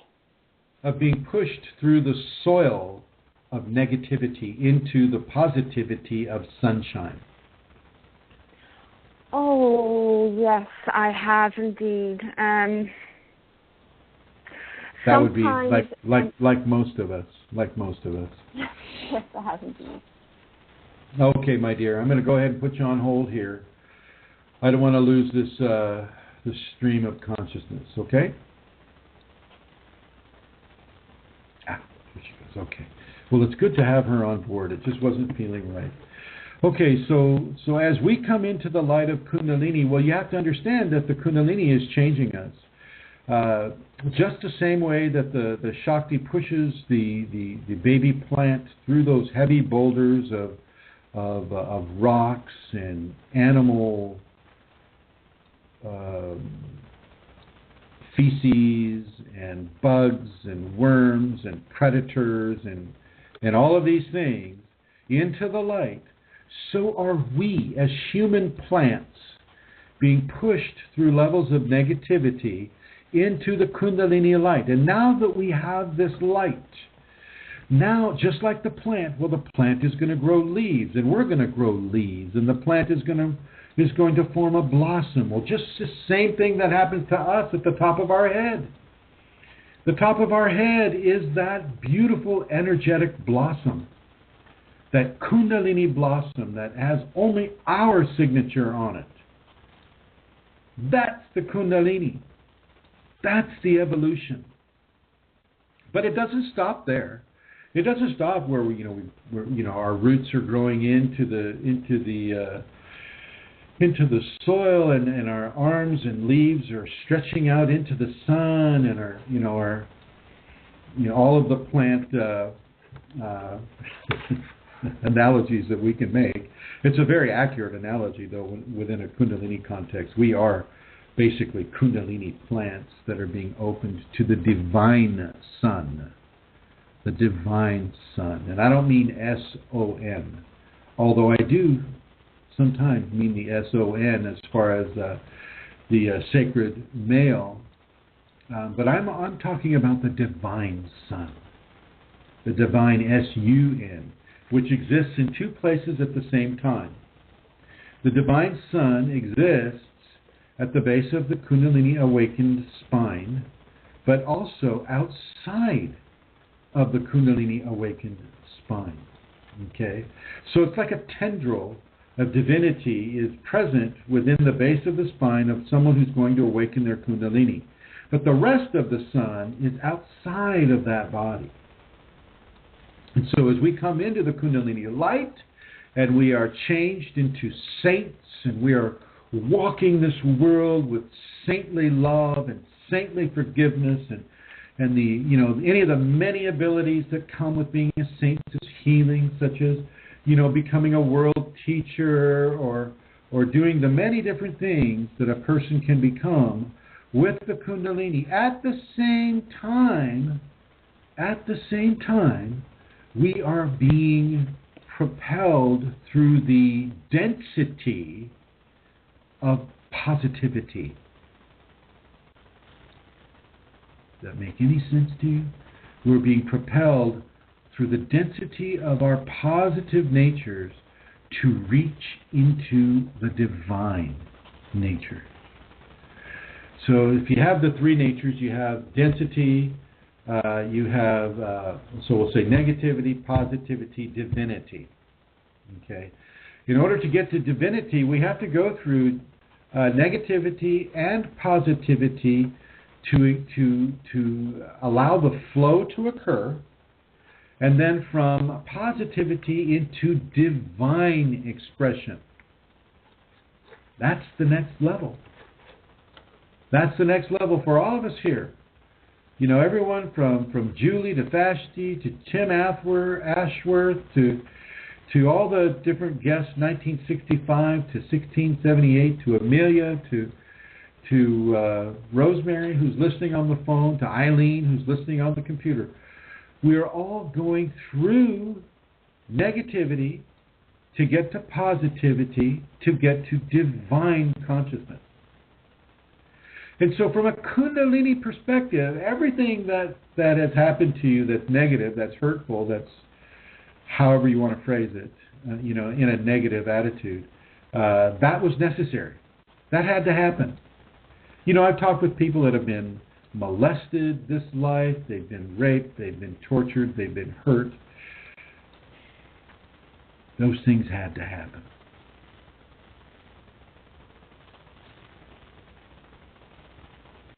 Of being pushed through the soil of negativity into the positivity of sunshine. Oh, yes, I have indeed. That would be like most of us. Like most of us. Yes, I have indeed. Okay, my dear, I'm going to go ahead and put you on hold here. I don't want to lose this stream of consciousness. Okay? Here she goes. Okay. Well, it's good to have her on board. It just wasn't feeling right. Okay, so as we come into the light of Kundalini, well, you have to understand that the Kundalini is changing us. Just the same way that the Shakti pushes the baby plant through those heavy boulders of rocks and animal feces and bugs and worms and predators and all of these things into the light, so are we as human plants being pushed through levels of negativity into the Kundalini light. And now that we have this light, now, just like the plant, well, the plant is going to grow leaves, and we're going to grow leaves, and the plant is going to form a blossom. Well, just the same thing that happens to us at the top of our head. The top of our head is that beautiful, energetic blossom, that Kundalini blossom that has only our signature on it. That's the Kundalini. That's the evolution. But it doesn't stop there. It doesn't stop where our roots are growing into the soil, and our arms and leaves are stretching out into the sun, and our all of the plant analogies that we can make. It's a very accurate analogy, though, within a Kundalini context. We are basically Kundalini plants that are being opened to the divine sun. The divine sun. And I don't mean S-O-N, although I do sometimes mean the S-O-N as far as the sacred male. But I'm talking about the divine sun, the divine S-U-N, which exists in two places at the same time. The divine sun exists at the base of the Kundalini awakened spine, but also outside of the Kundalini awakened spine. Okay? So it's like a tendril of divinity is present within the base of the spine of someone who's going to awaken their Kundalini. But the rest of the sun is outside of that body. And so as we come into the Kundalini light, and we are changed into saints, and we are walking this world with saintly love and saintly forgiveness, and the any of the many abilities that come with being a saint, such as healing, such as becoming a world teacher, or or doing the many different things that a person can become with the Kundalini. At the same time, we are being propelled through the density of positivity. Does that make any sense to you? We're being propelled through the density of our positive natures to reach into the divine nature. So if you have the three natures, you have density, you have, so we'll say negativity, positivity, divinity. Okay. In order to get to divinity, we have to go through negativity and positivity to allow the flow to occur, and then from positivity into divine expression. That's the next level. That's the next level for all of us here. You know, everyone from Julie to Vashti to Tim Ashworth to all the different guests, 1965 to 1678, to Amelia, to Rosemary, who's listening on the phone, to Eileen, who's listening on the computer. We are all going through negativity to get to positivity, to get to divine consciousness. And so from a Kundalini perspective, everything that has happened to you that's negative, that's hurtful, that's however you want to phrase it, in a negative attitude, that was necessary. That had to happen. You know, I've talked with people that have been molested this life, they've been raped, they've been tortured, they've been hurt. Those things had to happen.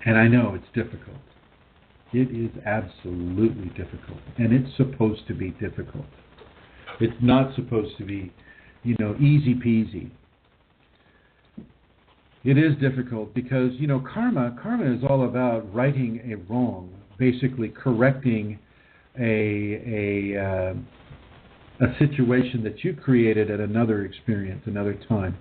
And I know it's difficult. It is absolutely difficult. And it's supposed to be difficult. It's not supposed to be, easy peasy. It is difficult because, karma is all about righting a wrong, basically correcting a situation that you created at another experience, another time.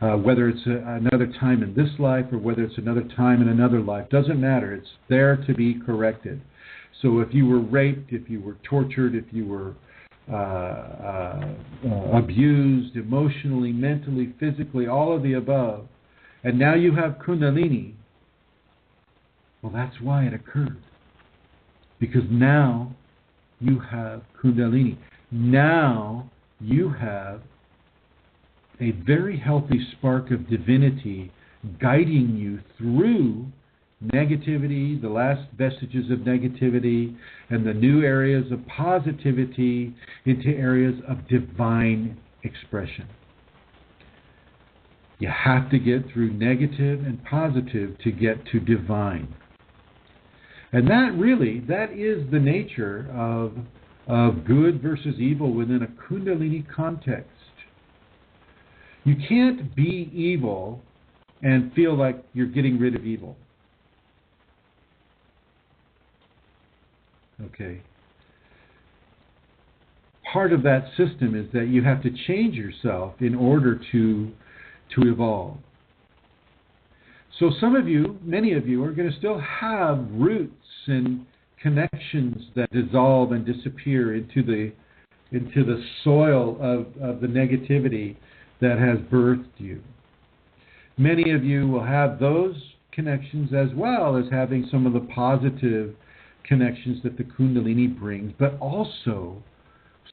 Whether it's another time in this life or whether it's another time in another life, doesn't matter. It's there to be corrected. So if you were raped, if you were tortured, if you were abused emotionally, mentally, physically, all of the above, and now you have Kundalini, well, that's why it occurred. Because now you have Kundalini. Now you have a very healthy spark of divinity guiding you through negativity, the last vestiges of negativity, and the new areas of positivity into areas of divine expression. You have to get through negative and positive to get to divine. And that is the nature of good versus evil within a Kundalini context. You can't be evil and feel like you're getting rid of evil. Okay. Part of that system is that you have to change yourself in order to evolve. So some of you, many of you, are going to still have roots and connections that dissolve and disappear into the soil of the negativity that has birthed you. Many of you will have those connections as well as having some of the positive connections that the Kundalini brings, but also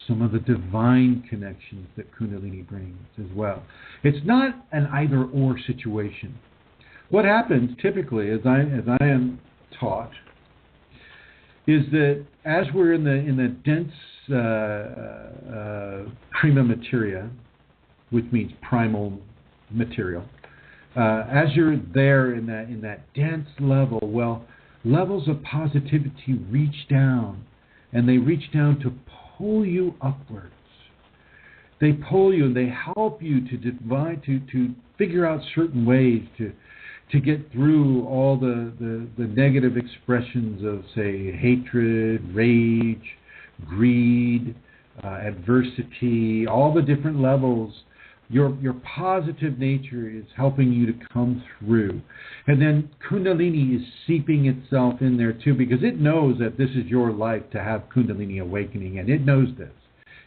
some of the divine connections that Kundalini brings as well. It's not an either-or situation. What happens typically, as I am taught, is that as we're in the dense prima materia, which means primal material, as you're there in that dense level, well, levels of positivity reach down, and they reach down to pull you upwards. They pull you and they help you to figure out certain ways to get through all the negative expressions of, say, hatred, rage, greed, adversity, all the different levels Your positive nature is helping you to come through. And then Kundalini is seeping itself in there too, because it knows that this is your life to have Kundalini awakening, and it knows this.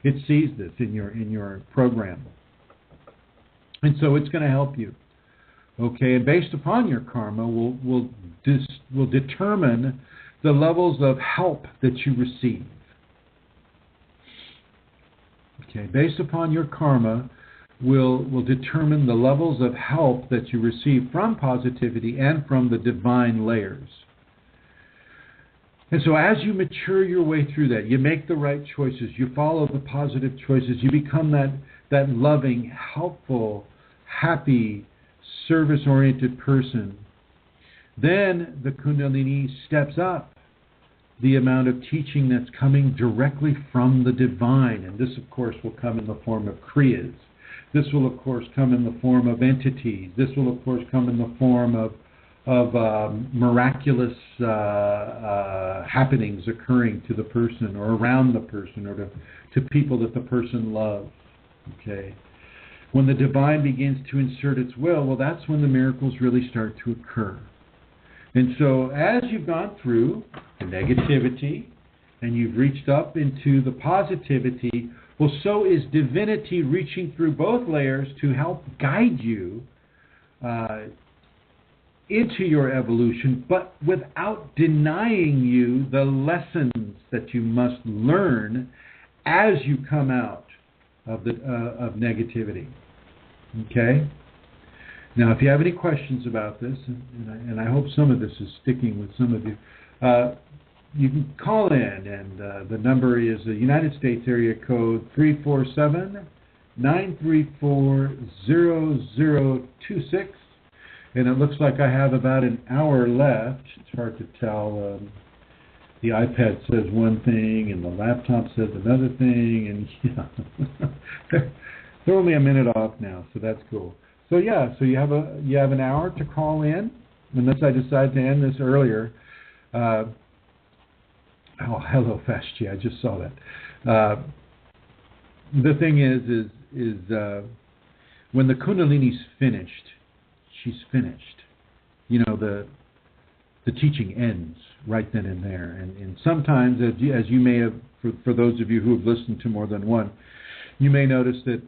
It sees this in your program. And so it's going to help you. Okay, and based upon your karma, will determine the levels of help that you receive. Okay, based upon your karma, will determine the levels of help that you receive from positivity and from the divine layers. And so as you mature your way through that, you make the right choices, you follow the positive choices, you become that loving, helpful, happy, service-oriented person, then the Kundalini steps up the amount of teaching that's coming directly from the divine. And this, of course, will come in the form of Kriyas. This will, of course, come in the form of entities. This will, of course, come in the form of miraculous happenings occurring to the person or around the person or to people that the person loves. Okay. When the divine begins to insert its will, well, that's when the miracles really start to occur. And so as you've gone through the negativity and you've reached up into the positivity, well, so is divinity reaching through both layers to help guide you into your evolution, but without denying you the lessons that you must learn as you come out of negativity. Okay? Now, if you have any questions about this, and I hope some of this is sticking with some of you, you can call in, and the number is the United States area code 347-934-0026. And it looks like I have about an hour left. It's hard to tell. The iPad says one thing, and the laptop says another thing, and they're only a minute off now, so that's cool. So yeah, so you have an hour to call in, unless I decide to end this earlier. Oh, hello, Fashti. I just saw that. The thing is when the Kundalini's finished, she's finished. You know, the teaching ends right then and there. And sometimes, as you may have, for those of you who have listened to more than one, you may notice that,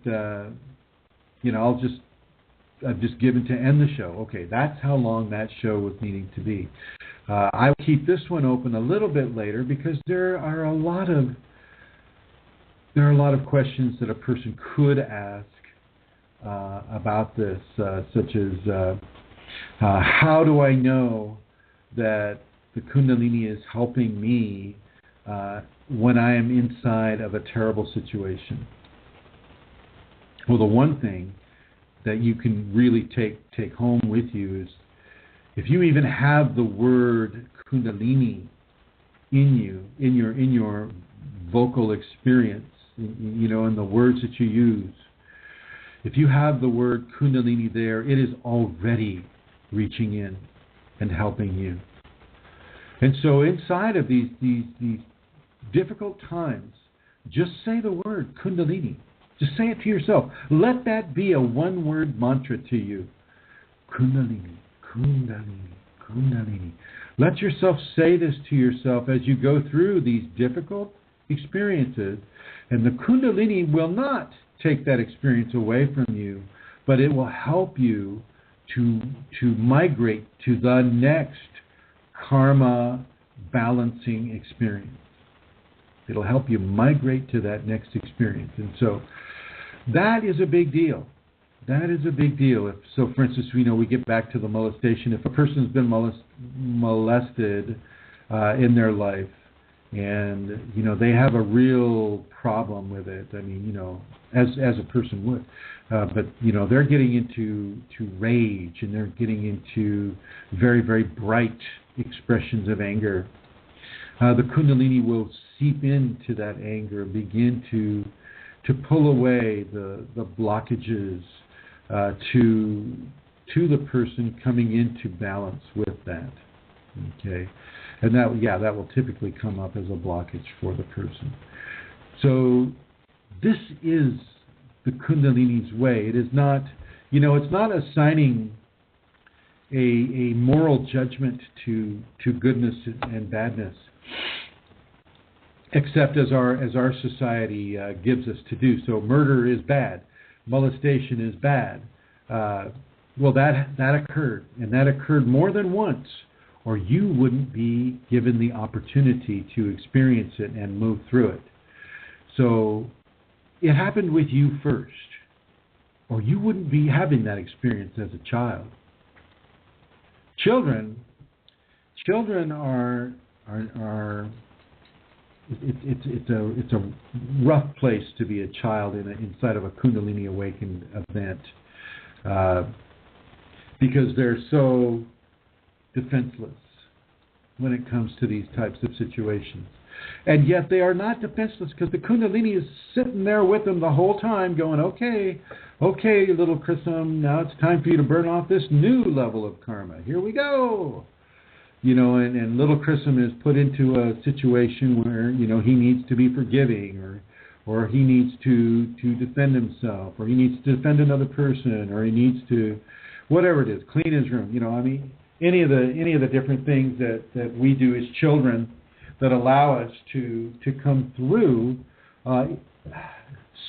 I've just given to end the show. Okay, that's how long that show was needing to be. I will keep this one open a little bit later because there are a lot of questions that a person could ask about this, such as how do I know that the Kundalini is helping me when I am inside of a terrible situation? Well, the one thing that you can really take home with you is if you even have the word Kundalini in you, in your vocal experience, in the words that you use, if you have the word Kundalini there, it is already reaching in and helping you. And so inside of these difficult times, just say the word Kundalini. Just say it to yourself. Let that be a one-word mantra to you. Kundalini, Kundalini, Kundalini. Let yourself say this to yourself as you go through these difficult experiences. And the Kundalini will not take that experience away from you, but it will help you to migrate to the next karma balancing experience. It'll help you migrate to that next experience. And so that is a big deal. That is a big deal. So, for instance, we get back to the molestation. If a person's been molested in their life and, they have a real problem with it, I mean, as a person would, but, they're getting into rage and they're getting into very, very bright expressions of anger. The Kundalini will seep into that anger, begin to pull away the blockages to the person coming into balance with that. Okay, and that will typically come up as a blockage for the person. So this is the Kundalini's way. It is not, it's not assigning a moral judgment to goodness and badness, except as our society gives us to do. So murder is bad, molestation is bad. Well, that occurred, and that occurred more than once, or you wouldn't be given the opportunity to experience it and move through it. So it happened with you first, or you wouldn't be having that experience as a child. Children are it's a rough place to be a child inside of a Kundalini awakened event, because they're so defenseless when it comes to these types of situations. And yet they are not defenseless, because the Kundalini is sitting there with them the whole time going, okay, little Chrism, now it's time for you to burn off this new level of karma. Here we go. And little Chrism is put into a situation where, he needs to be forgiving, or he needs to defend himself, or he needs to defend another person, or he needs to, whatever it is, clean his room. Any of the different things that we do as children that allow us to come through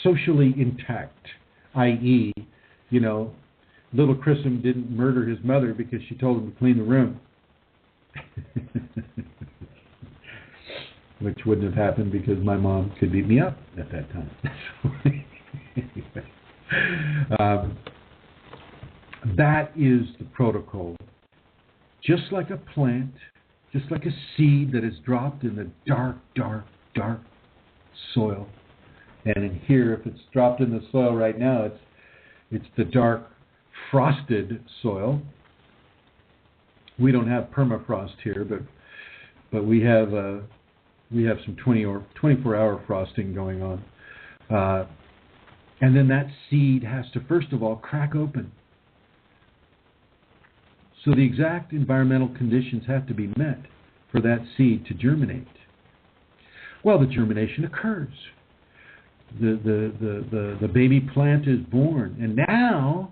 socially intact, i.e., little Chrism didn't murder his mother because she told him to clean the room. Which wouldn't have happened because my mom could beat me up at that time. That is the protocol. Just like a plant, just like a seed that is dropped in the dark, dark, dark soil. And in here, if it's dropped in the soil right now, it's the dark, frosted soil. We don't have permafrost here, but we have some 24-hour frosting going on. And then that seed has to, first of all, crack open. So the exact environmental conditions have to be met for that seed to germinate. Well, the germination occurs. The baby plant is born, and now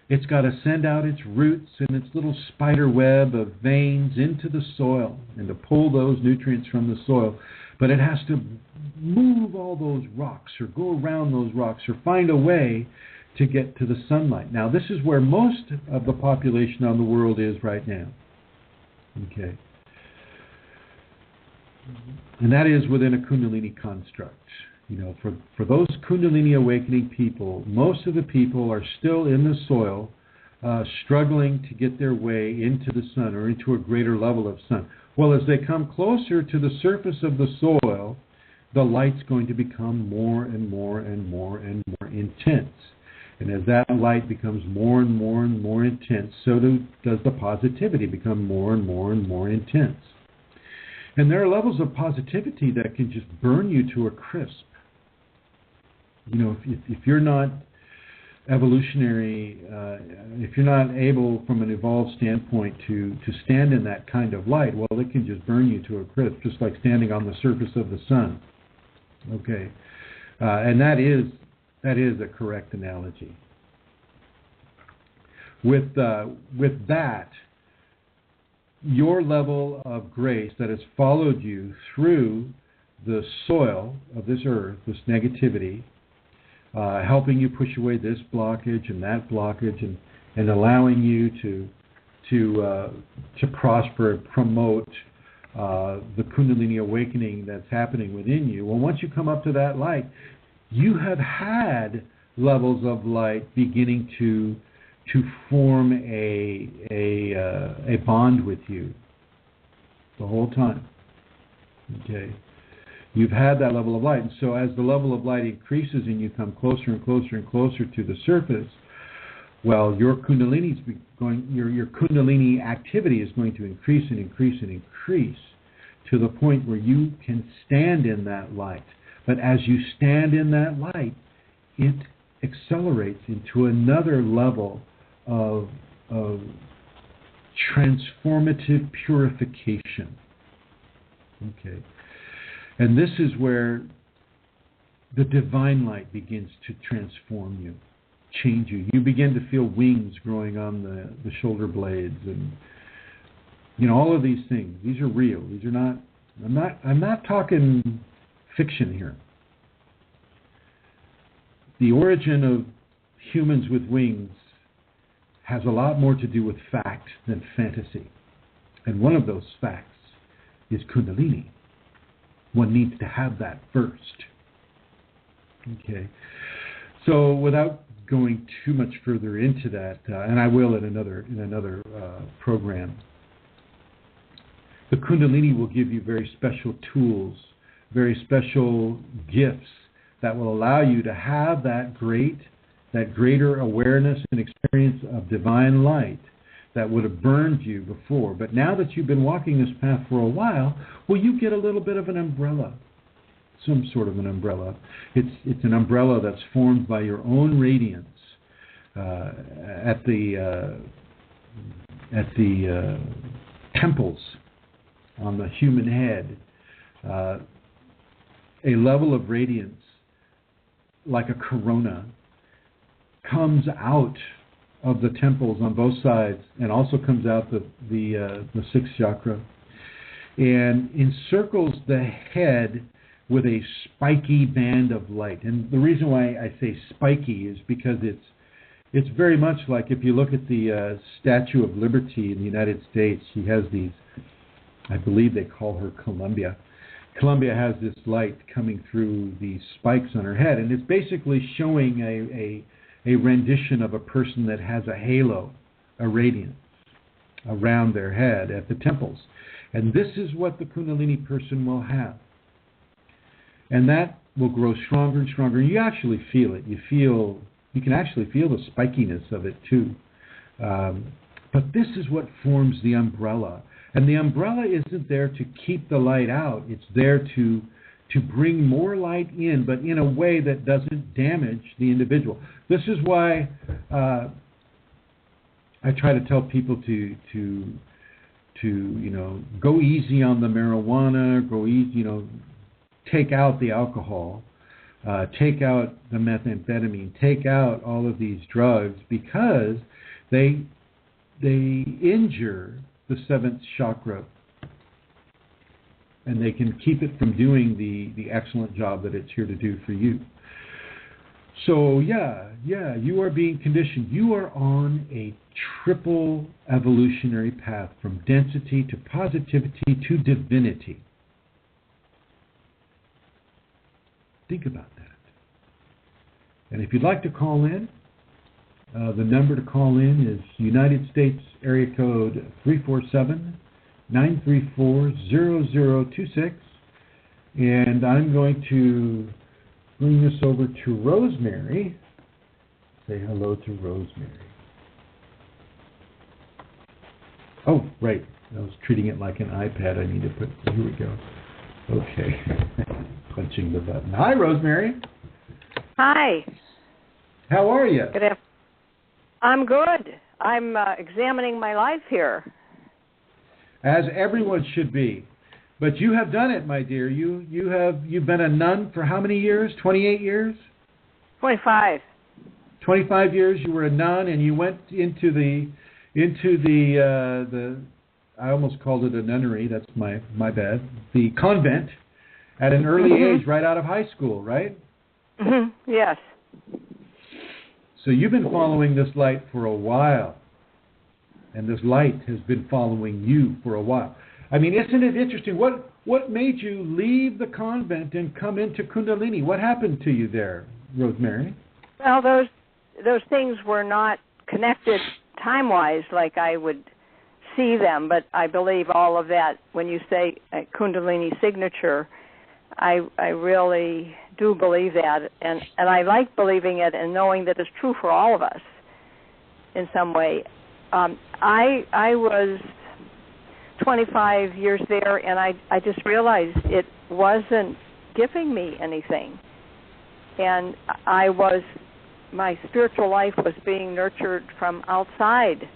it's got to send out its roots and its little spider web of veins into the soil and to pull those nutrients from the soil. But it has to move all those rocks or go around those rocks or find a way to get to the sunlight. Now, this is where most of the population on the world is right now. Okay. And that is within a Kundalini construct. For those Kundalini awakening people, most of the people are still in the soil, struggling to get their way into the sun or into a greater level of sun. Well, as they come closer to the surface of the soil, the light's going to become more and more and more and more intense. And as that light becomes more and more and more intense, so does the positivity become more and more and more intense. And there are levels of positivity that can just burn you to a crisp. If you're not evolutionary, if you're not able from an evolved standpoint to stand in that kind of light, well, it can just burn you to a crisp, just like standing on the surface of the sun. Okay, and that is a correct analogy. With that, your level of grace that has followed you through the soil of this earth, this negativity, helping you push away this blockage and that blockage, and allowing you to prosper and promote the Kundalini awakening that's happening within you. Well, once you come up to that light, you have had levels of light beginning to form a bond with you the whole time. Okay. You've had that level of light. And so as the level of light increases and you come closer and closer and closer to the surface, well, your Kundalini activity is going to increase and increase and increase to the point where you can stand in that light. But as you stand in that light, it accelerates into another level of transformative purification. Okay. And this is where the divine light begins to transform you, change you. You begin to feel wings growing on the shoulder blades, and all of these things. These are real. These are not. I'm not talking fiction here. The origin of humans with wings has a lot more to do with fact than fantasy. And one of those facts is Kundalini. One needs to have that first. Okay. So without going too much further into that, and I will in another program, the Kundalini will give you very special tools, very special gifts that will allow you to have that greater awareness and experience of divine light that would have burned you before. But now that you've been walking this path for a while, well, you get a little bit of an umbrella, some sort of an umbrella. It's an umbrella that's formed by your own radiance at the temples on the human head. A level of radiance like a corona comes out of the temples on both sides, and also comes out the sixth chakra, and encircles the head with a spiky band of light. And the reason why I say spiky is because it's very much like, if you look at the Statue of Liberty in the United States, she has these, I believe they call her Columbia. Columbia has this light coming through these spikes on her head, and it's basically showing a rendition of a person that has a halo, a radiance around their head at the temples. And this is what the Kundalini person will have. And that will grow stronger and stronger. You actually feel it. You can actually feel the spikiness of it too. But this is what forms the umbrella. And the umbrella isn't there to keep the light out. It's there to bring more light in, but in a way that doesn't damage the individual. This is why I try to tell people to go easy on the marijuana, go easy, take out the alcohol, take out the methamphetamine, take out all of these drugs, because they injure the seventh chakra, and they can keep it from doing the excellent job that it's here to do for you. So yeah, you are being conditioned. You are on a triple evolutionary path, from density to positivity to divinity. Think about that. And if you'd like to call in, the number to call in is United States area code 347-934-0026. And I'm going to bring this over to Rosemary. Say hello to Rosemary. Oh, right. I was treating it like an iPad. I need to put... Here we go. Okay. Punching the button. Hi, Rosemary. Hi. How are you? Good afternoon. I'm good. I'm examining my life here. As everyone should be. But you have done it, my dear. You've been a nun for how many years? 28 years? 25. 25 years you were a nun, and you went into the I almost called it a nunnery. That's my bad. The convent at an early age, right out of high school, right? Mm-hmm. Yes. So you've been following this light for a while, and this light has been following you for a while. I mean, isn't it interesting? What made you leave the convent and come into Kundalini? What happened to you there, Rosemary? Well, those things were not connected time-wise like I would see them, but I believe all of that. When you say a Kundalini signature, I really do believe that, and I like believing it and knowing that it's true for all of us in some way. I was 25 years there, and I just realized it wasn't giving me anything. And my spiritual life was being nurtured from outside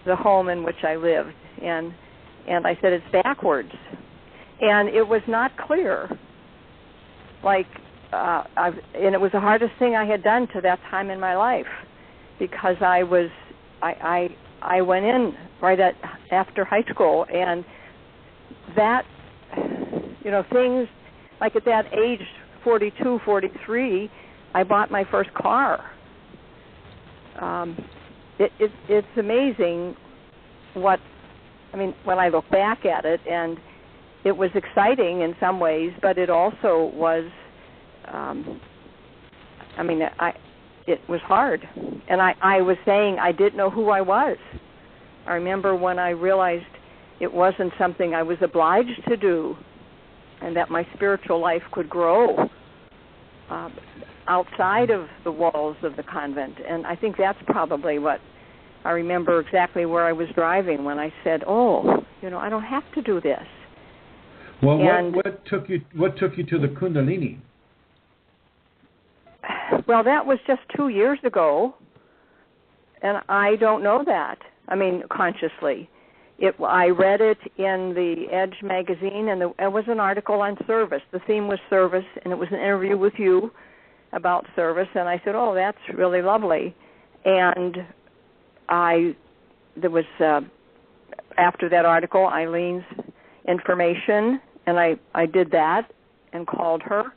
the home in which I lived. And I said, it's backwards. And it was not clear. Like, and it was the hardest thing I had done to that time in my life, because I went in right after high school, and that, things like at that age, 42, 43, I bought my first car. It's amazing when I look back at it, and it was exciting in some ways, but it also was, it was hard. And I was saying I didn't know who I was. I remember when I realized it wasn't something I was obliged to do, and that my spiritual life could grow outside of the walls of the convent. And I think that's probably what I remember exactly where I was driving when I said, I don't have to do this. Well, what took you to the Kundalini? Well, that was just 2 years ago, and I don't know that. Consciously. I read it in the Edge magazine, and it was an article on service. The theme was service, and it was an interview with you about service, and I said, that's really lovely. And there was, after that article, Eileen's information, and I did that and called her.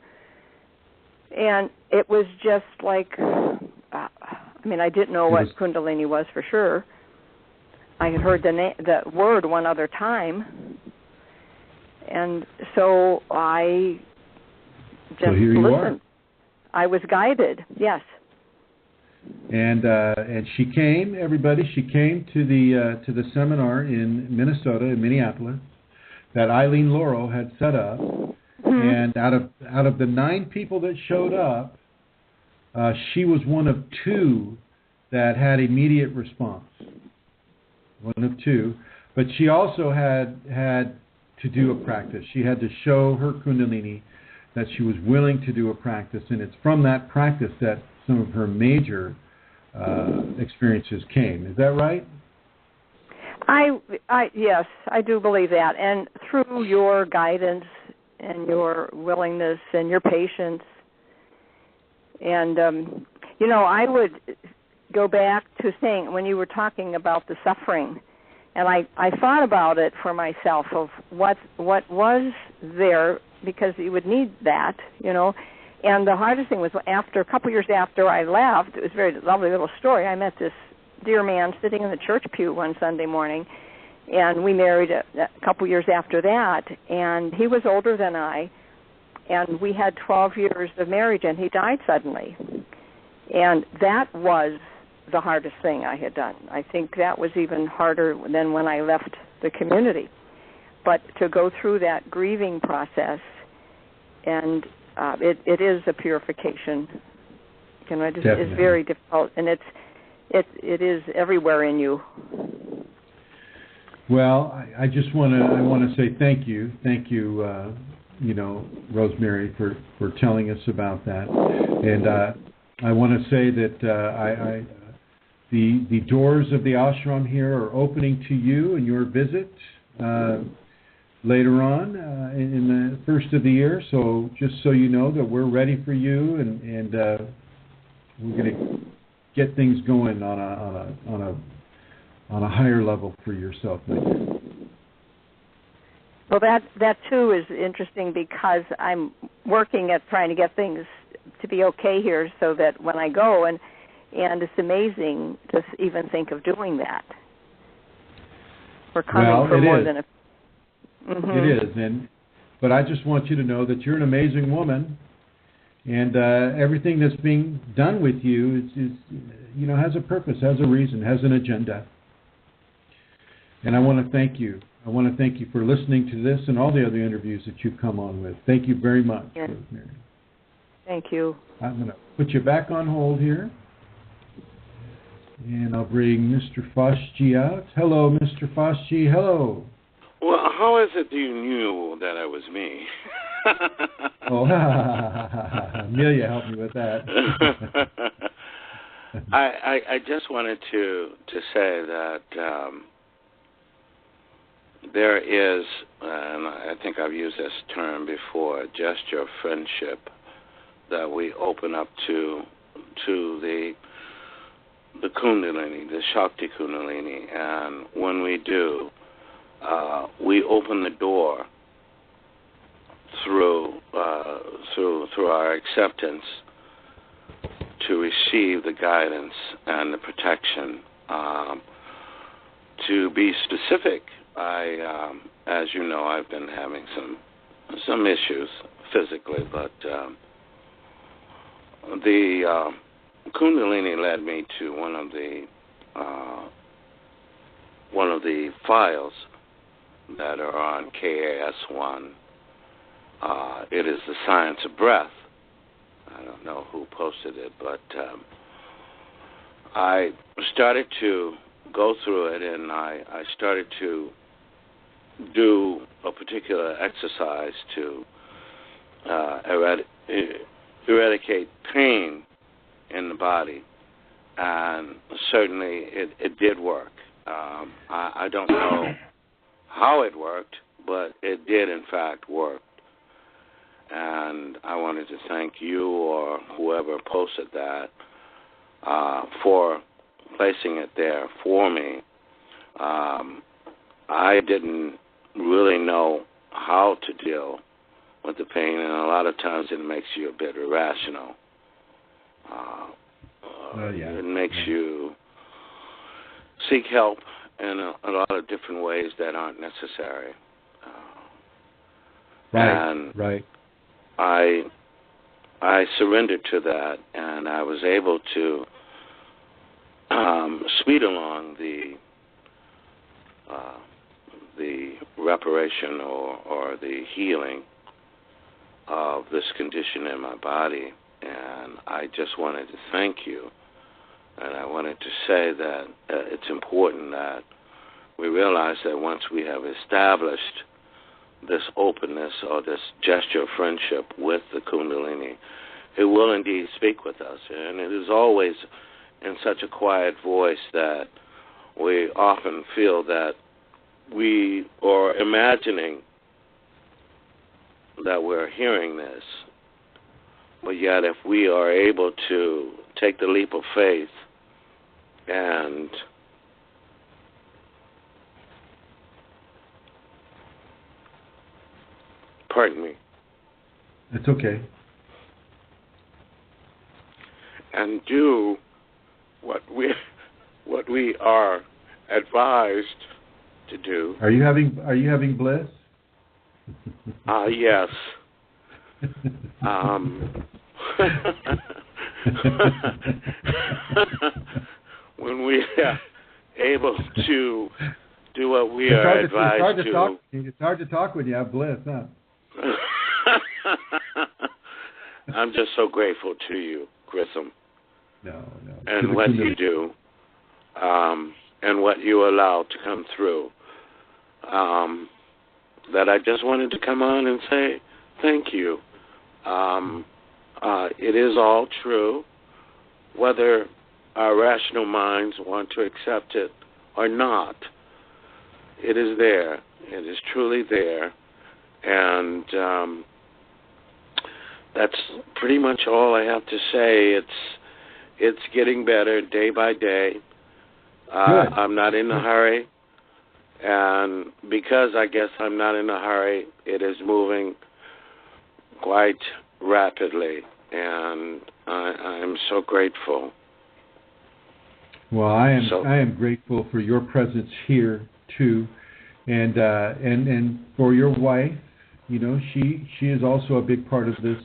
And it was just like, I didn't know what Kundalini was for sure. I had heard the word one other time, and so I just listened. I was guided, yes. And she came, everybody. She came to the seminar in Minnesota, in Minneapolis, that Eileen Laurel had set up. Mm-hmm. And out of the 9 people that showed up, she was one of 2 that had immediate response. One of 2, but she also had to do a practice. She had to show her Kundalini that she was willing to do a practice, and it's from that practice that some of her major experiences came. Is that right? Yes, I do believe that, and through your guidance and your willingness and your patience, and I would go back to saying, when you were talking about the suffering, and I thought about it for myself of what was there, because you would need that, and the hardest thing was a couple years after I left, it was a very lovely little story. I met this dear man sitting in the church pew one Sunday morning, and we married a couple years after that, and he was older than I, and we had 12 years of marriage, and he died suddenly. And that was the hardest thing I had done. I think that was even harder than when I left the community. But to go through that grieving process, and it is a purification. It's very difficult, and it is everywhere in you. Well, I just want to say thank you, Rosemary, for telling us about that, and I want to say that the doors of the ashram here are opening to you and your visit later on in the first of the year. So just so you know that we're ready for you, and we're going to get things going on a higher level for yourself, my dear. Well, that too is interesting, because I'm working at trying to get things to be okay here, so that when I go, and it's amazing to even think of doing that. We're coming for more than a... Mm-hmm. It is, but I just want you to know that you're an amazing woman, and everything that's being done with you is has a purpose, has a reason, has an agenda. And I want to thank you. I want to thank you for listening to this and all the other interviews that you've come on with. Thank you very much, yes. Rosemary. Thank you. I'm going to put you back on hold here. And I'll bring Mr. Foshji out. Hello, Mr. Foshji. Hello. Well, how is it you knew that it was me? Amelia helped me with that. I just wanted to say that there is, and I think I've used this term before, gesture of friendship that we open up to the Kundalini, the Shakti Kundalini, and when we do, we open the door through our acceptance to receive the guidance and the protection. To be specific, as you know, I've been having some issues physically, but the Kundalini led me to one of the files that are on KAS1. It is the Science of Breath. I don't know who posted it, but I started to go through it, and I started to do a particular exercise to eradicate pain in the body, and certainly it did work. I don't know how it worked, but it did in fact work. And I wanted to thank you or whoever posted that for placing it there for me. I didn't really know how to deal with the pain, and a lot of times it makes you a bit irrational. It makes you seek help in a lot of different ways that aren't necessary. Right. I surrendered to that, and I was able to speed along the reparation or the healing of this condition in my body. And I just wanted to thank you, and I wanted to say that it's important that we realize that once we have established this openness or this gesture of friendship with the Kundalini, it will indeed speak with us. And it is always in such a quiet voice that we often feel that we are imagining that we're hearing this. But yet if we are able to take the leap of faith and pardon me. It's okay. And do what we are advised to do. Are you having bliss? Yes. When we are able to do what we are advised to. It's hard to talk when you have bliss, huh? I'm just so grateful to you, Grissom. No. And what you do, and what you allow to come through. That I just wanted to come on and say thank you. It is all true, whether our rational minds want to accept it or not. It is there. It is truly there. And that's pretty much all I have to say. It's getting better day by day. I'm not in a hurry. And because I guess I'm not in a hurry, it is moving quite rapidly. And I am so grateful. Well, I am grateful for your presence here too, and for your wife. You know, she is also a big part of this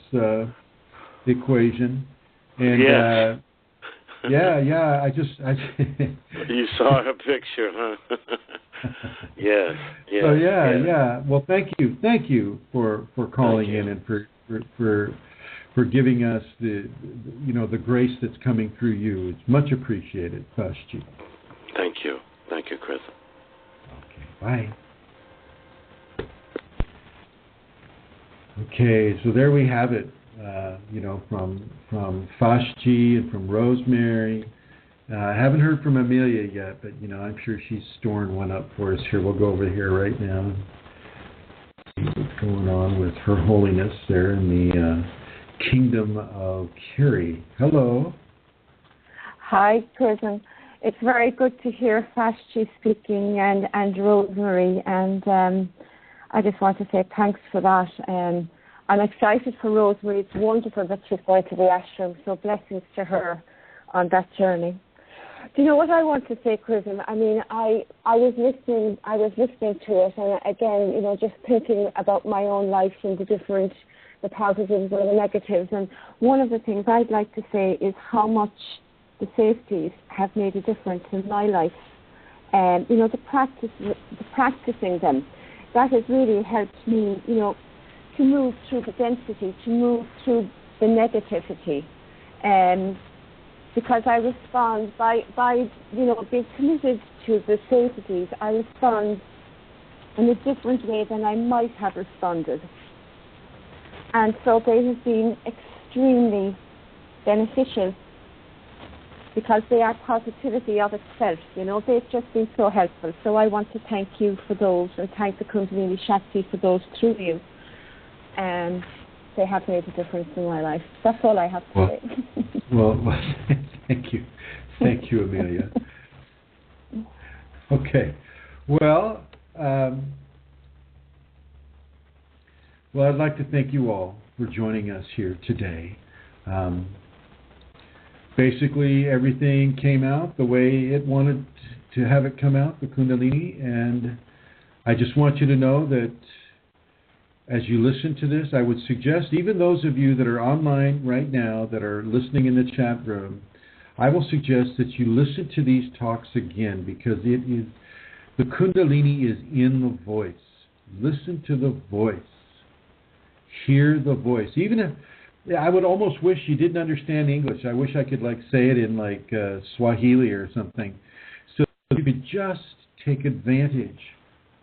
equation. And yes. I You saw her picture, huh? Yes. So yeah. Well, thank you for calling in and for giving us the grace that's coming through you. It's much appreciated, Fashji. Thank you, Chris. Okay, bye. Okay, so there we have it. From Fashji and from Rosemary. I haven't heard from Amelia yet, but I'm sure she's storing one up for us here. We'll go over here right now and see what's going on with Her Holiness there in the kingdom of Carrie. Hello. Hi, Prism. It's very good to hear Fashti speaking and Rosemary, and I just want to say thanks for that. I'm excited for Rosemary. It's wonderful that she's going to the ashram, so blessings to her on that journey. Do you know what I want to say, Prism? I mean, I was listening to it, and again, you know, just thinking about my own life and the positives and the negatives. And one of the things I'd like to say is how much the safeties have made a difference in my life. You know, the practicing them, that has really helped me, you know, to move through the density, to move through the negativity. Because I respond by you know, being committed to the safeties, I respond in a different way than I might have responded. And so they have been extremely beneficial because they are positivity of itself, you know. They've just been so helpful. So I want to thank you for those and thank the Kundalini Shakti for those through you. And they have made a difference in my life. That's all I have to say. Well, thank you. Thank you, Amelia. Okay. Well, I'd like to thank you all for joining us here today. Basically, everything came out the way it wanted to have it come out, the Kundalini, and I just want you to know that as you listen to this, I would suggest, even those of you that are online right now, that are listening in the chat room, I will suggest that you listen to these talks again, because it is, the Kundalini is in the voice. Listen to the voice. Hear the voice. Even if, I would almost wish you didn't understand English. I wish I could say it in Swahili or something. So you could just take advantage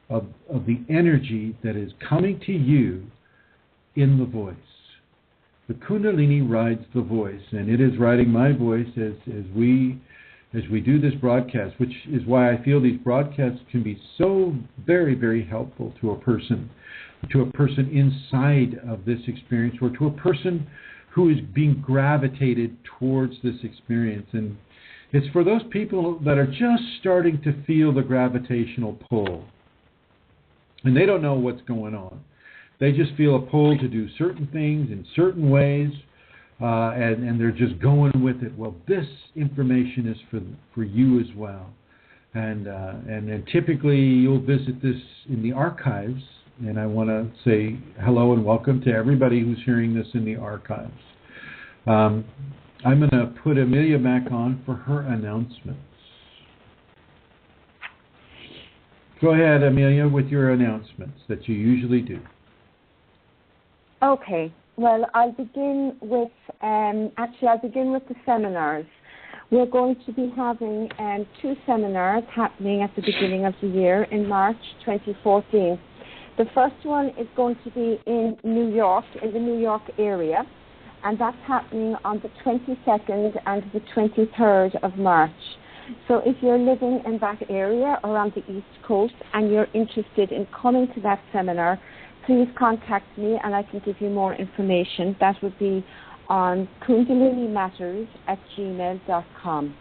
of the energy that is coming to you in the voice. The Kundalini rides the voice, and it is riding my voice as we do this broadcast, which is why I feel these broadcasts can be so very, very helpful to a person inside of this experience, or to a person who is being gravitated towards this experience. And it's for those people that are just starting to feel the gravitational pull. And they don't know what's going on. They just feel a pull to do certain things in certain ways, and they're just going with it. Well, this information is for you as well. And typically you'll visit this in the archives, and I want to say hello and welcome to everybody who's hearing this in the archives. I'm going to put Amelia back on for her announcements. Go ahead, Amelia, with your announcements that you usually do. Okay. Well, I'll begin with the seminars. We're going to be having 2 seminars happening at the beginning of the year in March 2014. The first one is going to be in New York, in the New York area, and that's happening on the 22nd and the 23rd of March. So if you're living in that area or on the East Coast and you're interested in coming to that seminar, please contact me and I can give you more information. That would be on kundalinimatters@gmail.com.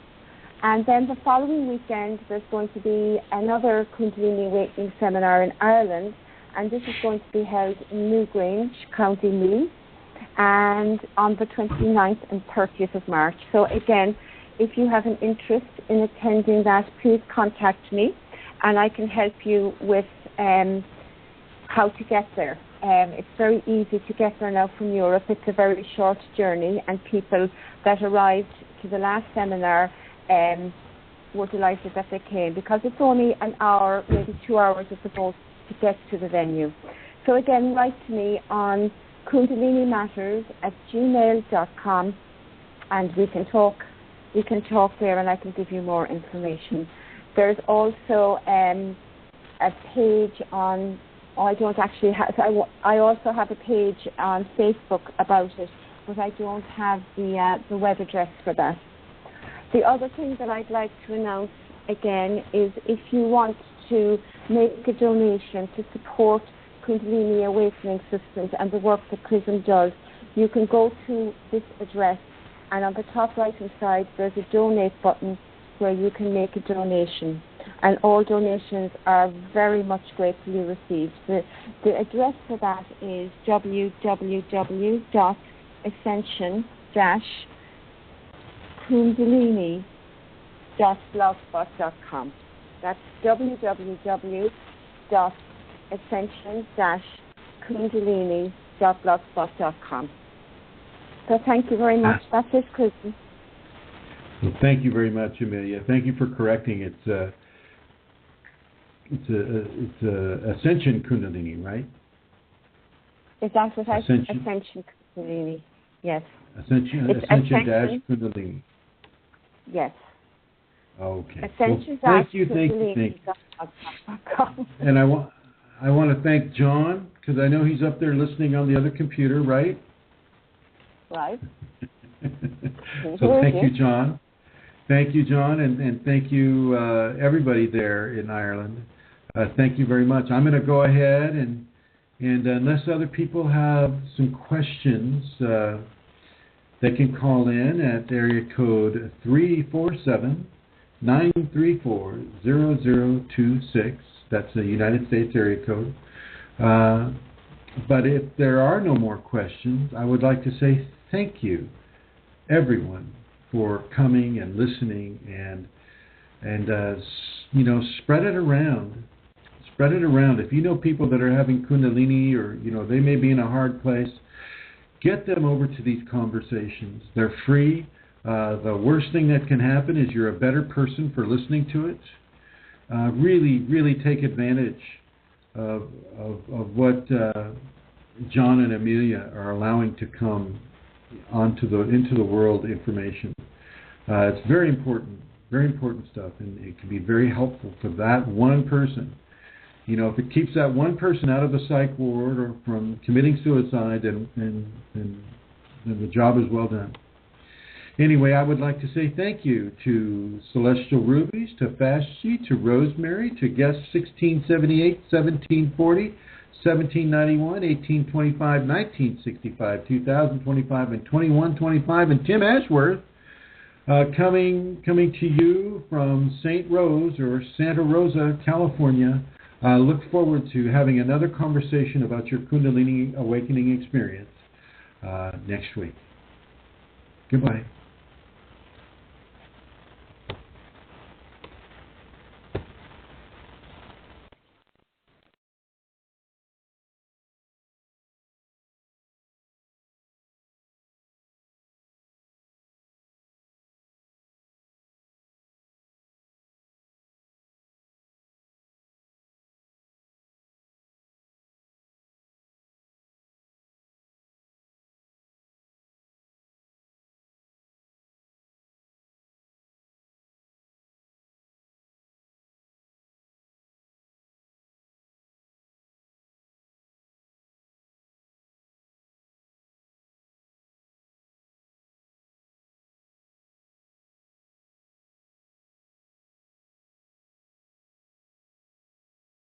And then the following weekend, there's going to be another Kundalini Awakening seminar in Ireland, and this is going to be held in Newgrange, County Meath, and on the 29th and 30th of March. So again, if you have an interest in attending that, please contact me, and I can help you with how to get there. It's very easy to get there now from Europe. It's a very short journey, and people that arrived to the last seminar were delighted that they came, because it's only an hour, maybe 2 hours at the most to get to the venue. So again, write to me on kundalinimatters@gmail.com, and we can talk there, and I can give you more information. There's also a page on, I also have a page on Facebook about it, but I don't have the web address for that. The other thing that I'd like to announce again is, if you want to make a donation to support Kundalini Awakening Systems and the work that PRISM does, you can go to this address, and on the top right-hand side, there's a donate button where you can make a donation. And all donations are very much gratefully received. The address for that is www.ascension-kundalini.blogspot.com. That's www.ascension-kundalini.blogspot.com. So thank you very much. That's it, Kristen. Well, thank you very much, Amelia. Thank you for correcting it. It's Ascension Kundalini, right? Is that what I said? Ascension Kundalini. Yes. Ascension dash Kundalini. Yes. Okay. Ascension well, thank you. And I want to thank John, because I know he's up there listening on the other computer, right? Right. So thank you, John. Thank you, John, and thank you, everybody there in Ireland. Thank you very much. I'm going to go ahead and unless other people have some questions, they can call in at area code 347-934-0026. That's the United States area code. But if there are no more questions, I would like to say thank you, everyone, for coming and listening and spread it around. Spread it around. If you know people that are having Kundalini or, they may be in a hard place, get them over to these conversations. They're free. The worst thing that can happen is you're a better person for listening to it. Really, really take advantage of what John and Amelia are allowing to come into the world information. It's very important stuff, and it can be very helpful for that one person. If it keeps that one person out of the psych ward or from committing suicide, then the job is well done. Anyway, I would like to say thank you to Celestial Rubies, to Fashti, to Rosemary, to Guest 1678, 1740, 1791, 1825, 1965, 2025, and 2125, and Tim Ashworth, coming to you from St. Rose or Santa Rosa, California. Look forward to having another conversation about your Kundalini awakening experience next week. Goodbye.